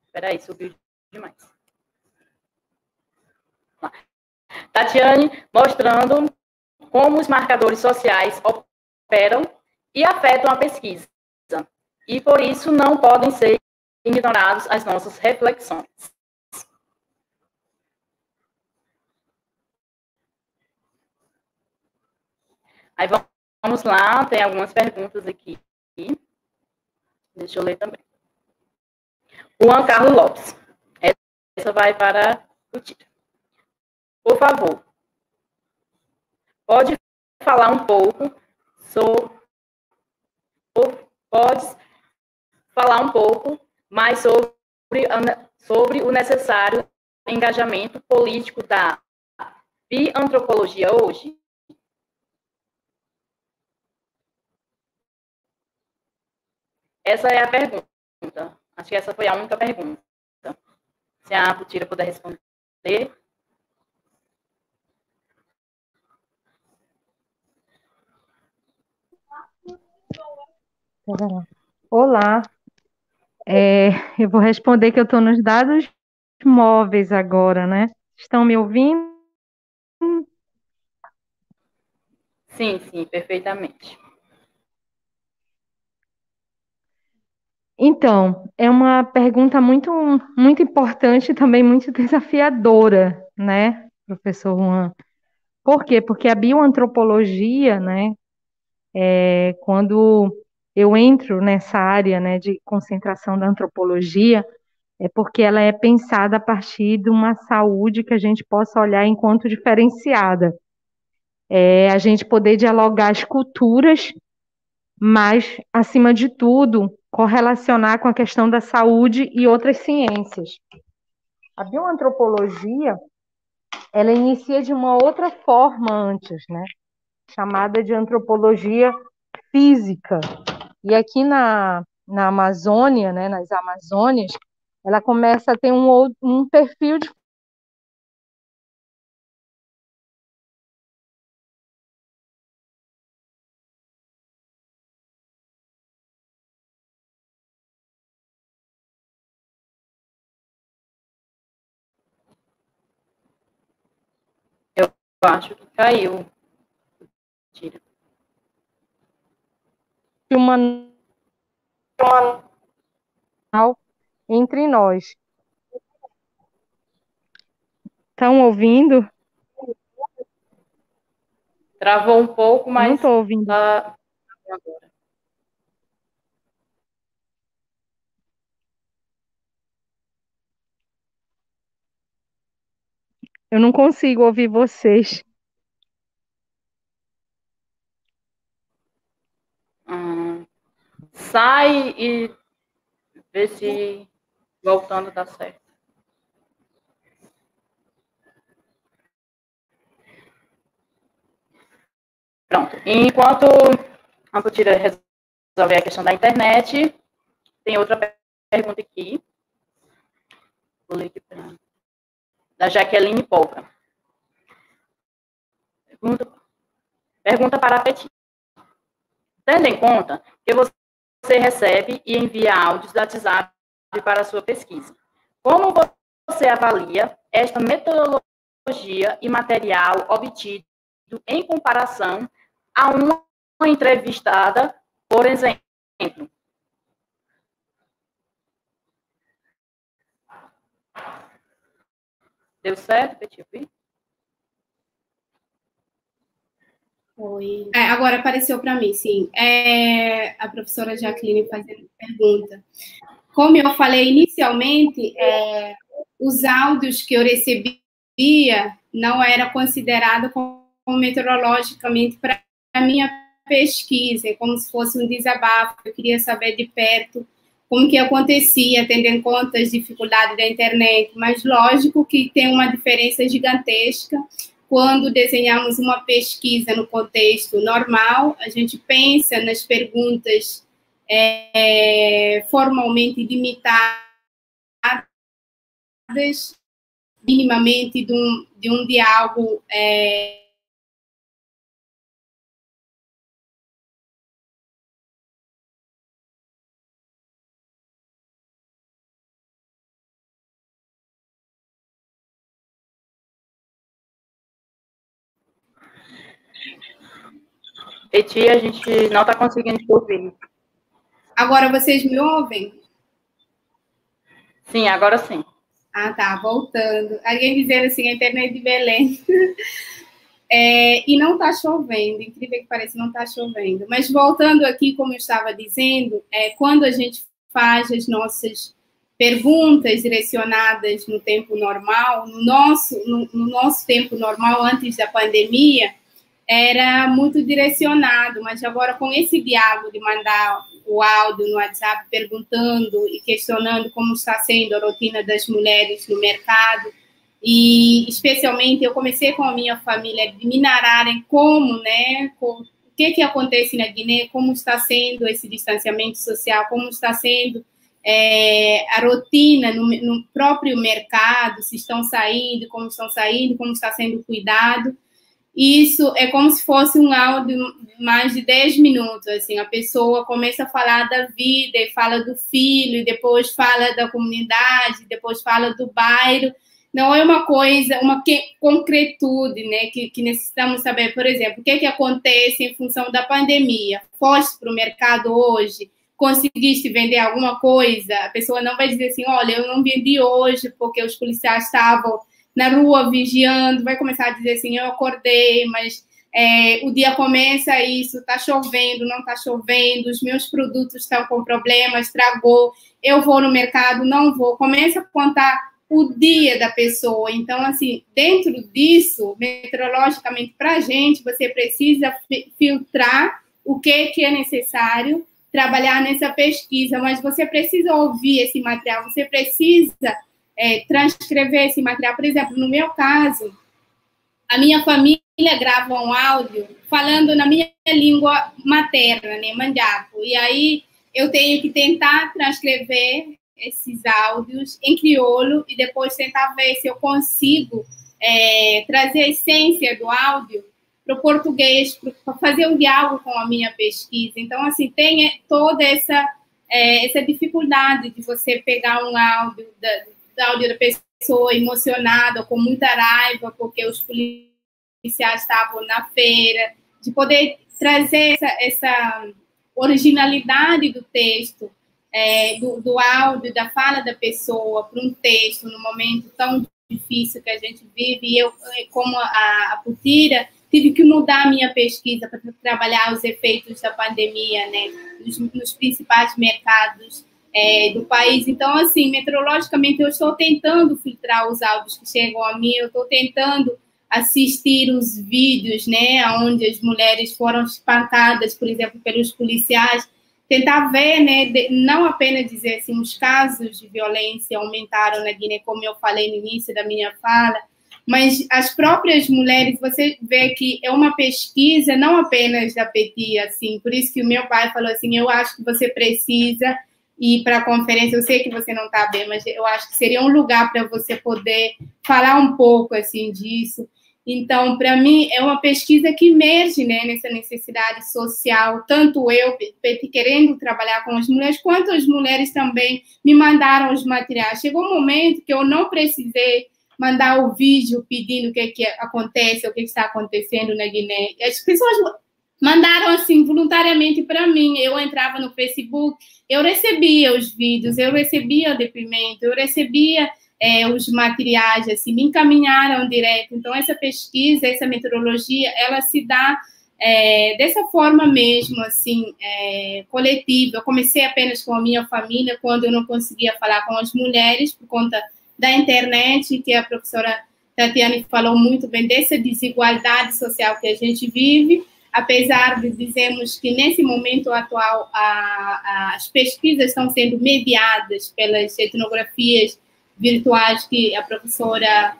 Espera aí, subiu demais. Tatiane, mostrando como os marcadores sociais operam e afetam a pesquisa. E, por isso, não podem ser ignorados as nossas reflexões. Aí, vamos lá, tem algumas perguntas aqui. Deixa eu ler também. Juan Carlos Lopes. Essa vai para o Tito. Por favor, pode falar um pouco mais sobre o necessário engajamento político da biantropologia hoje? Essa é a pergunta. Acho que essa foi a única pergunta. Se a Putira puder responder. Olá. Eu vou responder que eu estou nos dados móveis agora, né? Estão me ouvindo? Sim, perfeitamente. Então, é uma pergunta muito, muito importante e também muito desafiadora, né, professor Juan? Por quê? Porque a bioantropologia, né, quando eu entro nessa área, né, de concentração da antropologia, é porque ela é pensada a partir de uma saúde que a gente possa olhar enquanto diferenciada. É a gente poder dialogar as culturas, mas, acima de tudo, correlacionar com a questão da saúde e outras ciências. A bioantropologia, ela inicia de uma outra forma antes, né? Chamada de antropologia física. E aqui na Amazônia, né, nas Amazônias, ela começa a ter um perfil de. Eu acho que caiu. Tira. Uma entre nós. Estão ouvindo? Travou um pouco, mas não estou ouvindo. Agora. Eu não consigo ouvir vocês. Sai e vê se voltando dá certo. Pronto. Enquanto a Putira resolver a questão da internet, tem outra pergunta aqui. Vou ler aqui da Jaqueline Polga. Pergunta para a Peti. Tendo em conta que você recebe e envia áudios do WhatsApp para a sua pesquisa, como você avalia esta metodologia e material obtido em comparação a uma entrevistada, por exemplo? Deu certo, Peti? Oi. Agora apareceu para mim, sim. A professora Jacqueline fazendo pergunta. Como eu falei inicialmente, os áudios que eu recebia não era considerado como meteorologicamente para a minha pesquisa, é como se fosse um desabafo. Eu queria saber de perto como que acontecia, tendo em conta as dificuldades da internet, mas lógico que tem uma diferença gigantesca. Quando desenhamos uma pesquisa no contexto normal, a gente pensa nas perguntas formalmente limitadas, minimamente de um diálogo Peti, a gente não está conseguindo te ouvir. Agora vocês me ouvem? Sim, agora sim. Ah, tá, voltando. Alguém dizendo assim, a internet de Belém. E não está chovendo, incrível que pareça, não está chovendo. Mas voltando aqui, como eu estava dizendo, quando a gente faz as nossas perguntas direcionadas no tempo normal, no nosso tempo normal, antes da pandemia, era muito direcionado, mas agora com esse diálogo de mandar o áudio no WhatsApp perguntando e questionando como está sendo a rotina das mulheres no mercado, e especialmente eu comecei com a minha família de me narrarem como, né, o que acontece na Guiné, como está sendo esse distanciamento social, como está sendo a rotina no próprio mercado, se estão saindo, como está sendo cuidado. Isso é como se fosse um áudio de mais de 10 minutos, assim, a pessoa começa a falar da vida, e fala do filho, depois fala da comunidade, depois fala do bairro. Não é uma coisa, uma concretude, né, que necessitamos saber. Por exemplo, o que acontece em função da pandemia? Foste para o mercado hoje? Conseguiste vender alguma coisa? A pessoa não vai dizer assim, olha, eu não vendi hoje porque os policiais estavam na rua vigiando, vai começar a dizer assim, eu acordei, mas o dia começa isso, está chovendo, não está chovendo, os meus produtos estão com problema, estragou, eu vou no mercado, não vou, começa a contar o dia da pessoa. Então, assim, dentro disso, meteorologicamente, para a gente, você precisa filtrar o que é necessário, trabalhar nessa pesquisa, mas você precisa ouvir esse material, você precisa transcrever esse material. Por exemplo, no meu caso, a minha família grava um áudio falando na minha língua materna, né, manjaco, e aí eu tenho que tentar transcrever esses áudios em crioulo e depois tentar ver se eu consigo trazer a essência do áudio para o português, para fazer um diálogo com a minha pesquisa. Então, assim, tem toda essa dificuldade de você pegar um áudio da pessoa emocionada, com muita raiva, porque os policiais estavam na feira, de poder trazer essa originalidade do texto, do áudio, da fala da pessoa para um texto, num momento tão difícil que a gente vive. E eu, como a Putira, tive que mudar a minha pesquisa para trabalhar os efeitos da pandemia, né, nos principais mercados do país. Então, assim, meteorologicamente, eu estou tentando filtrar os áudios que chegam a mim, eu estou tentando assistir os vídeos, né, onde as mulheres foram espancadas, por exemplo, pelos policiais, tentar ver, né, não apenas dizer assim, os casos de violência aumentaram na Guiné, como eu falei no início da minha fala, mas as próprias mulheres, você vê que é uma pesquisa não apenas da Petit, assim, por isso que o meu pai falou assim, eu acho que você precisa ir para a conferência, eu sei que você não está bem, mas eu acho que seria um lugar para você poder falar um pouco, assim, disso. Então, para mim, é uma pesquisa que emerge, né, nessa necessidade social, tanto eu, Petit, querendo trabalhar com as mulheres, quanto as mulheres também me mandaram os materiais. Chegou um momento que eu não precisei mandar o vídeo pedindo o que acontece, o que está acontecendo na Guiné. As pessoas mandaram, assim, voluntariamente para mim. Eu entrava no Facebook, eu recebia os vídeos, eu recebia o depoimento, eu recebia os materiais, assim, me encaminharam direto. Então, essa pesquisa, essa meteorologia, ela se dá dessa forma mesmo, assim, coletiva. Eu comecei apenas com a minha família, quando eu não conseguia falar com as mulheres, por conta da internet, que a professora Tatiane falou muito bem, dessa desigualdade social que a gente vive, apesar de dizermos que, nesse momento atual, as pesquisas estão sendo mediadas pelas etnografias virtuais, que a professora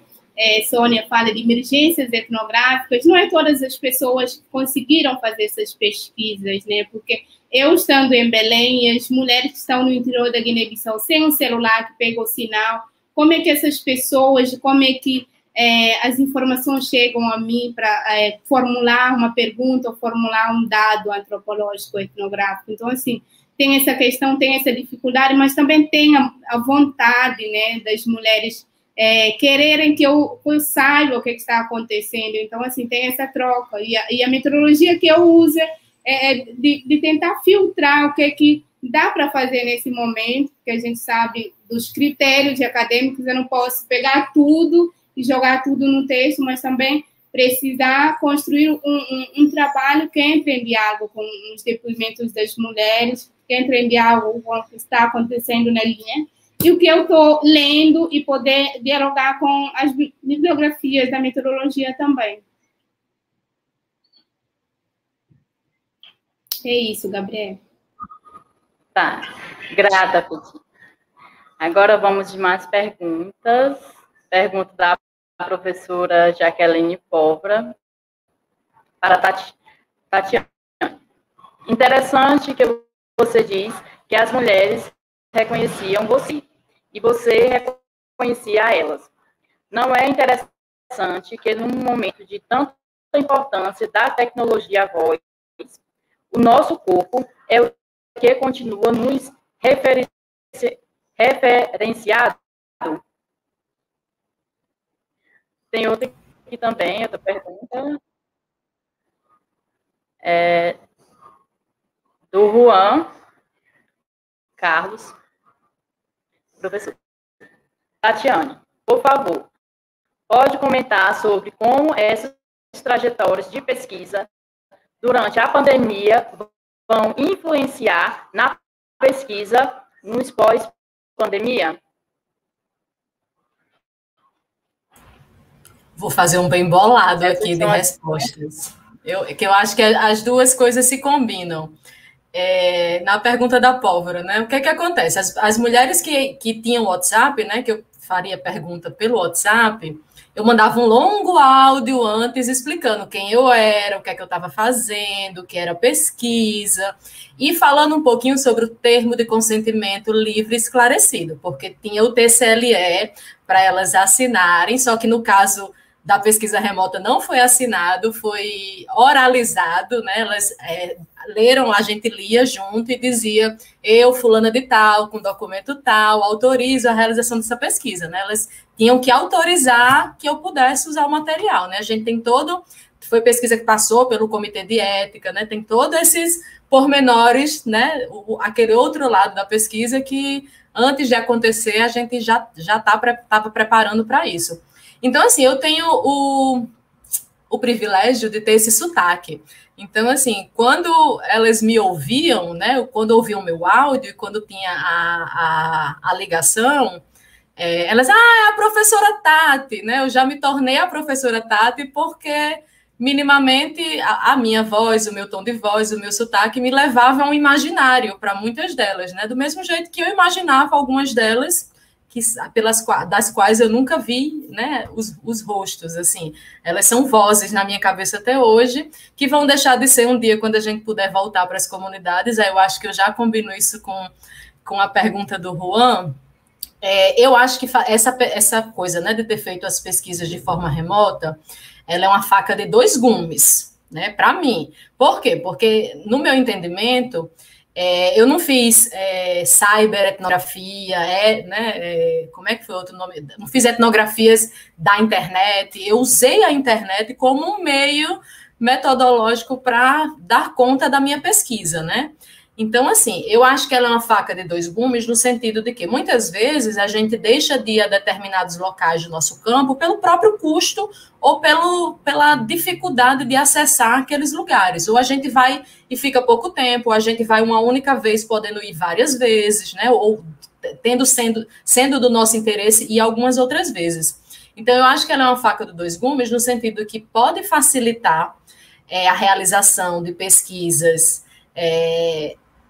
Sônia fala de emergências etnográficas. Não é todas as pessoas que conseguiram fazer essas pesquisas, né? Porque eu, estando em Belém, e as mulheres que estão no interior da Guiné-Bissau sem um celular que pega o sinal, como é que essas pessoas, como é que as informações chegam a mim para formular uma pergunta ou formular um dado antropológico, etnográfico? Então, assim, tem essa questão, tem essa dificuldade, mas também tem a vontade, né, das mulheres quererem que eu saiba o que está acontecendo. Então, assim, tem essa troca. E a metodologia que eu uso de tentar filtrar o que dá para fazer nesse momento, porque a gente sabe dos critérios acadêmicos, eu não posso pegar tudo e jogar tudo no texto, mas também precisar construir um trabalho que entre em diálogo com os depoimentos das mulheres, que entre em diálogo com o que está acontecendo na linha, e o que eu estou lendo e poder dialogar com as bibliografias da metodologia também. É isso, Gabriel. Tá, grata, Petit. Agora vamos de mais perguntas. Pergunta da professora Jaqueline Pólvora para Tatiana. Interessante que você diz que as mulheres reconheciam você e você reconhecia elas. Não é interessante que, num momento de tanta importância da tecnologia voz, o nosso corpo é o que continua nos referenciado? Tem outra aqui também, outra pergunta. Do Juan Carlos. Professor Tatiane, por favor, pode comentar sobre como essas trajetórias de pesquisa durante a pandemia vão influenciar na pesquisa nos pós-pandemia? Vou fazer um bem bolado aqui de respostas. Eu acho que as duas coisas se combinam. Na pergunta da Pólvora, né? O que é que acontece? As mulheres que tinham WhatsApp, né? Que eu faria pergunta pelo WhatsApp, eu mandava um longo áudio antes explicando quem eu era, o que é que eu estava fazendo, o que era pesquisa, e falando um pouquinho sobre o termo de consentimento livre e esclarecido, porque tinha o TCLE para elas assinarem, só que no caso da pesquisa remota não foi assinado, foi oralizado, né? Elas leram, a gente lia junto e dizia: eu, fulana de tal, com documento tal, autorizo a realização dessa pesquisa, né? Elas tinham que autorizar que eu pudesse usar o material, né? A gente tem foi pesquisa que passou pelo comitê de ética, né? Tem todos esses pormenores, né? Aquele outro lado da pesquisa que, antes de acontecer, a gente já estava preparando para isso. Então, assim, eu tenho o privilégio de ter esse sotaque. Então, assim, quando elas me ouviam, né, quando ouviam o meu áudio e quando tinha a ligação, elas, é a professora Tati, né? Eu já me tornei a professora Tati porque, minimamente, a minha voz, o meu tom de voz, o meu sotaque me levava a um imaginário para muitas delas, né? Do mesmo jeito que eu imaginava algumas delas, das quais eu nunca vi, né, os rostos, assim. Elas são vozes na minha cabeça até hoje, que vão deixar de ser um dia quando a gente puder voltar para as comunidades. Aí eu acho que eu já combino isso com a pergunta do Juan. Eu acho que essa coisa, né, de ter feito as pesquisas de forma remota, ela é uma faca de dois gumes, né, para mim. Por quê? Porque, no meu entendimento, eu não fiz cyberetnografia, como é que foi outro nome? Não fiz etnografias da internet, eu usei a internet como um meio metodológico para dar conta da minha pesquisa, né? Então, assim, eu acho que ela é uma faca de dois gumes no sentido de que, muitas vezes, a gente deixa de ir a determinados locais do nosso campo pelo próprio custo ou pela dificuldade de acessar aqueles lugares. Ou a gente vai e fica pouco tempo, ou a gente vai uma única vez, podendo ir várias vezes, né? Ou sendo do nosso interesse e algumas outras vezes. Então, eu acho que ela é uma faca de dois gumes no sentido que pode facilitar a realização de pesquisas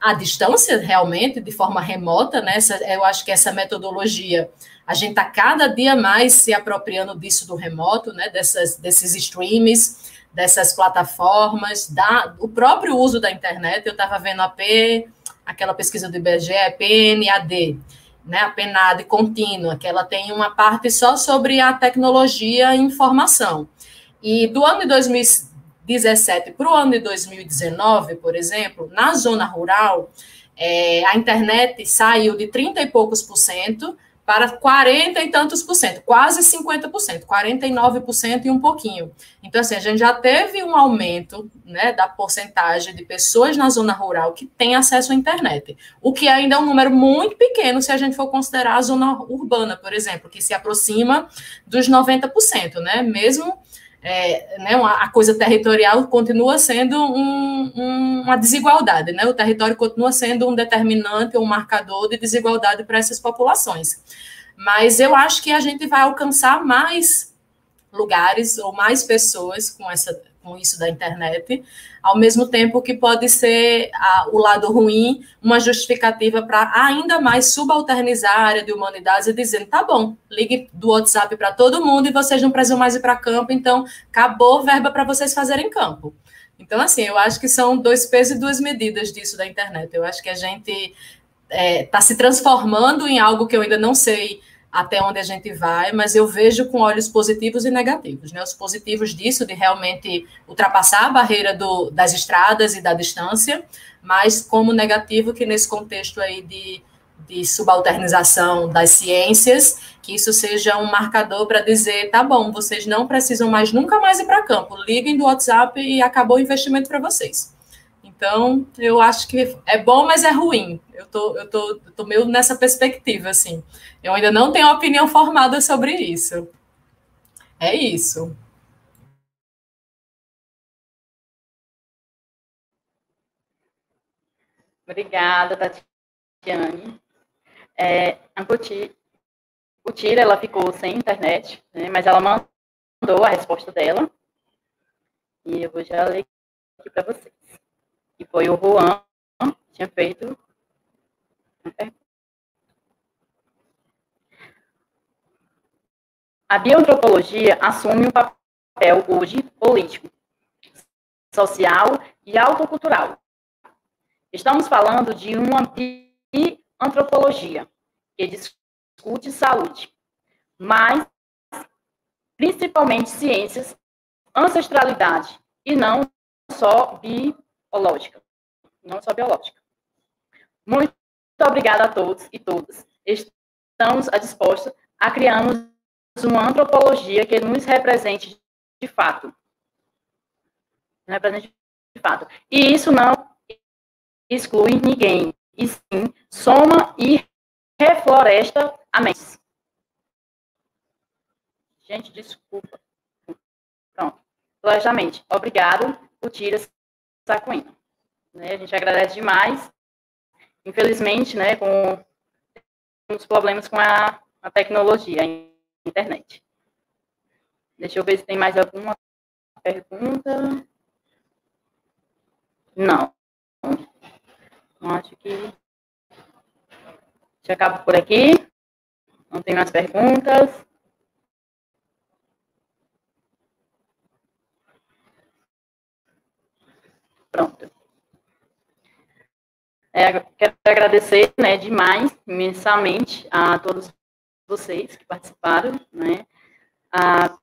à distância, realmente, de forma remota, né? Eu acho que essa metodologia, a gente está cada dia mais se apropriando disso do remoto, né? Desses streams, dessas plataformas, o próprio uso da internet. Eu estava vendo aquela pesquisa do IBGE, PNAD, né? A PNAD contínua, que ela tem uma parte só sobre a tecnologia e informação. E do ano de 2017 para o ano de 2019, por exemplo, na zona rural, a internet saiu de 30 e poucos % para 40 e tantos %, quase 50%, 49% e um pouquinho. Então, assim, a gente já teve um aumento, né, da porcentagem de pessoas na zona rural que têm acesso à internet, o que ainda é um número muito pequeno se a gente for considerar a zona urbana, por exemplo, que se aproxima dos 90%, né, mesmo a coisa territorial continua sendo uma desigualdade, né? O território continua sendo um determinante, um marcador de desigualdade para essas populações. Mas eu acho que a gente vai alcançar mais lugares ou mais pessoas com isso da internet, ao mesmo tempo que pode ser o lado ruim, uma justificativa para ainda mais subalternizar a área de humanidades e dizendo, tá bom, ligue do WhatsApp para todo mundo e vocês não precisam mais ir para campo, então acabou verba para vocês fazerem campo. Então, assim, eu acho que são dois pesos e duas medidas disso da internet. Eu acho que a gente está se transformando em algo que eu ainda não sei até onde a gente vai, mas eu vejo com olhos positivos e negativos, né? Os positivos disso, de realmente ultrapassar a barreira das estradas e da distância, mas como negativo que nesse contexto aí de subalternização das ciências, que isso seja um marcador para dizer, tá bom, vocês não precisam mais, nunca mais ir para campo, liguem do WhatsApp e acabou o investimento para vocês. Então, eu acho que é bom, mas é ruim. Eu tô meio nessa perspectiva, assim. Eu ainda não tenho opinião formada sobre isso. É isso. Obrigada, Tatiane. A Putira, ela ficou sem internet, né, mas ela mandou a resposta dela. E eu vou já ler aqui para vocês. Que foi o Juan que tinha feito uma pergunta. A bioantropologia assume um papel hoje político, social e autocultural. Estamos falando de uma bioantropologia que discute saúde, mas principalmente ciências, ancestralidade e não só biológica. Não só biológica. Muito obrigada a todos e todas. Estamos dispostos a criarmos uma antropologia que nos represente de fato. E isso não exclui ninguém, e sim soma e refloresta a mente. Gente, desculpa. Pronto. Logicamente, obrigado, Putira Sacuína. A gente agradece demais. Infelizmente, né, com os problemas com a tecnologia, a internet. Deixa eu ver se tem mais alguma pergunta. Não. Acho que já acabo por aqui. Não tem mais perguntas. Pronto. Quero agradecer, né, demais, imensamente, a todos vocês que participaram, né, a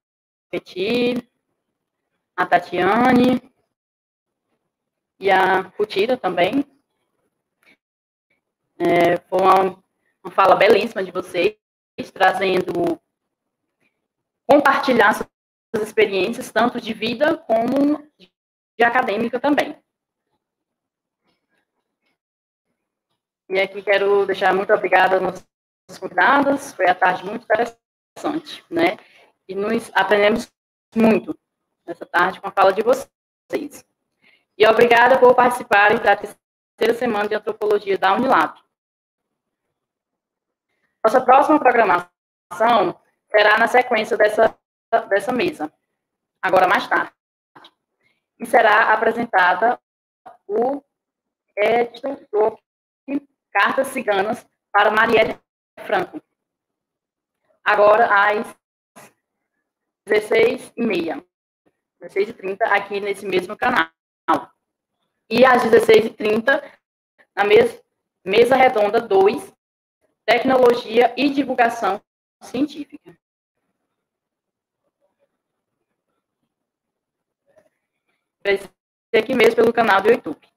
Peti, a Tatiane e a Putira também. Foi uma fala belíssima de vocês, trazendo, compartilhar suas experiências, tanto de vida como de acadêmica também. E aqui quero deixar muito obrigada aos nossos convidados, foi a tarde muito interessante, né? E nós aprendemos muito nessa tarde com a fala de vocês. E obrigada por participarem da terceira semana de antropologia da Unilab. Nossa próxima programação será na sequência dessa mesa, agora mais tarde. E será apresentada o Edson Cartas Ciganas para Marielle Franco. Agora às 16h30, 16h30, aqui nesse mesmo canal. E às 16h30, na mesa redonda 2, Tecnologia e Divulgação Científica. Vai ser aqui mesmo pelo canal do YouTube.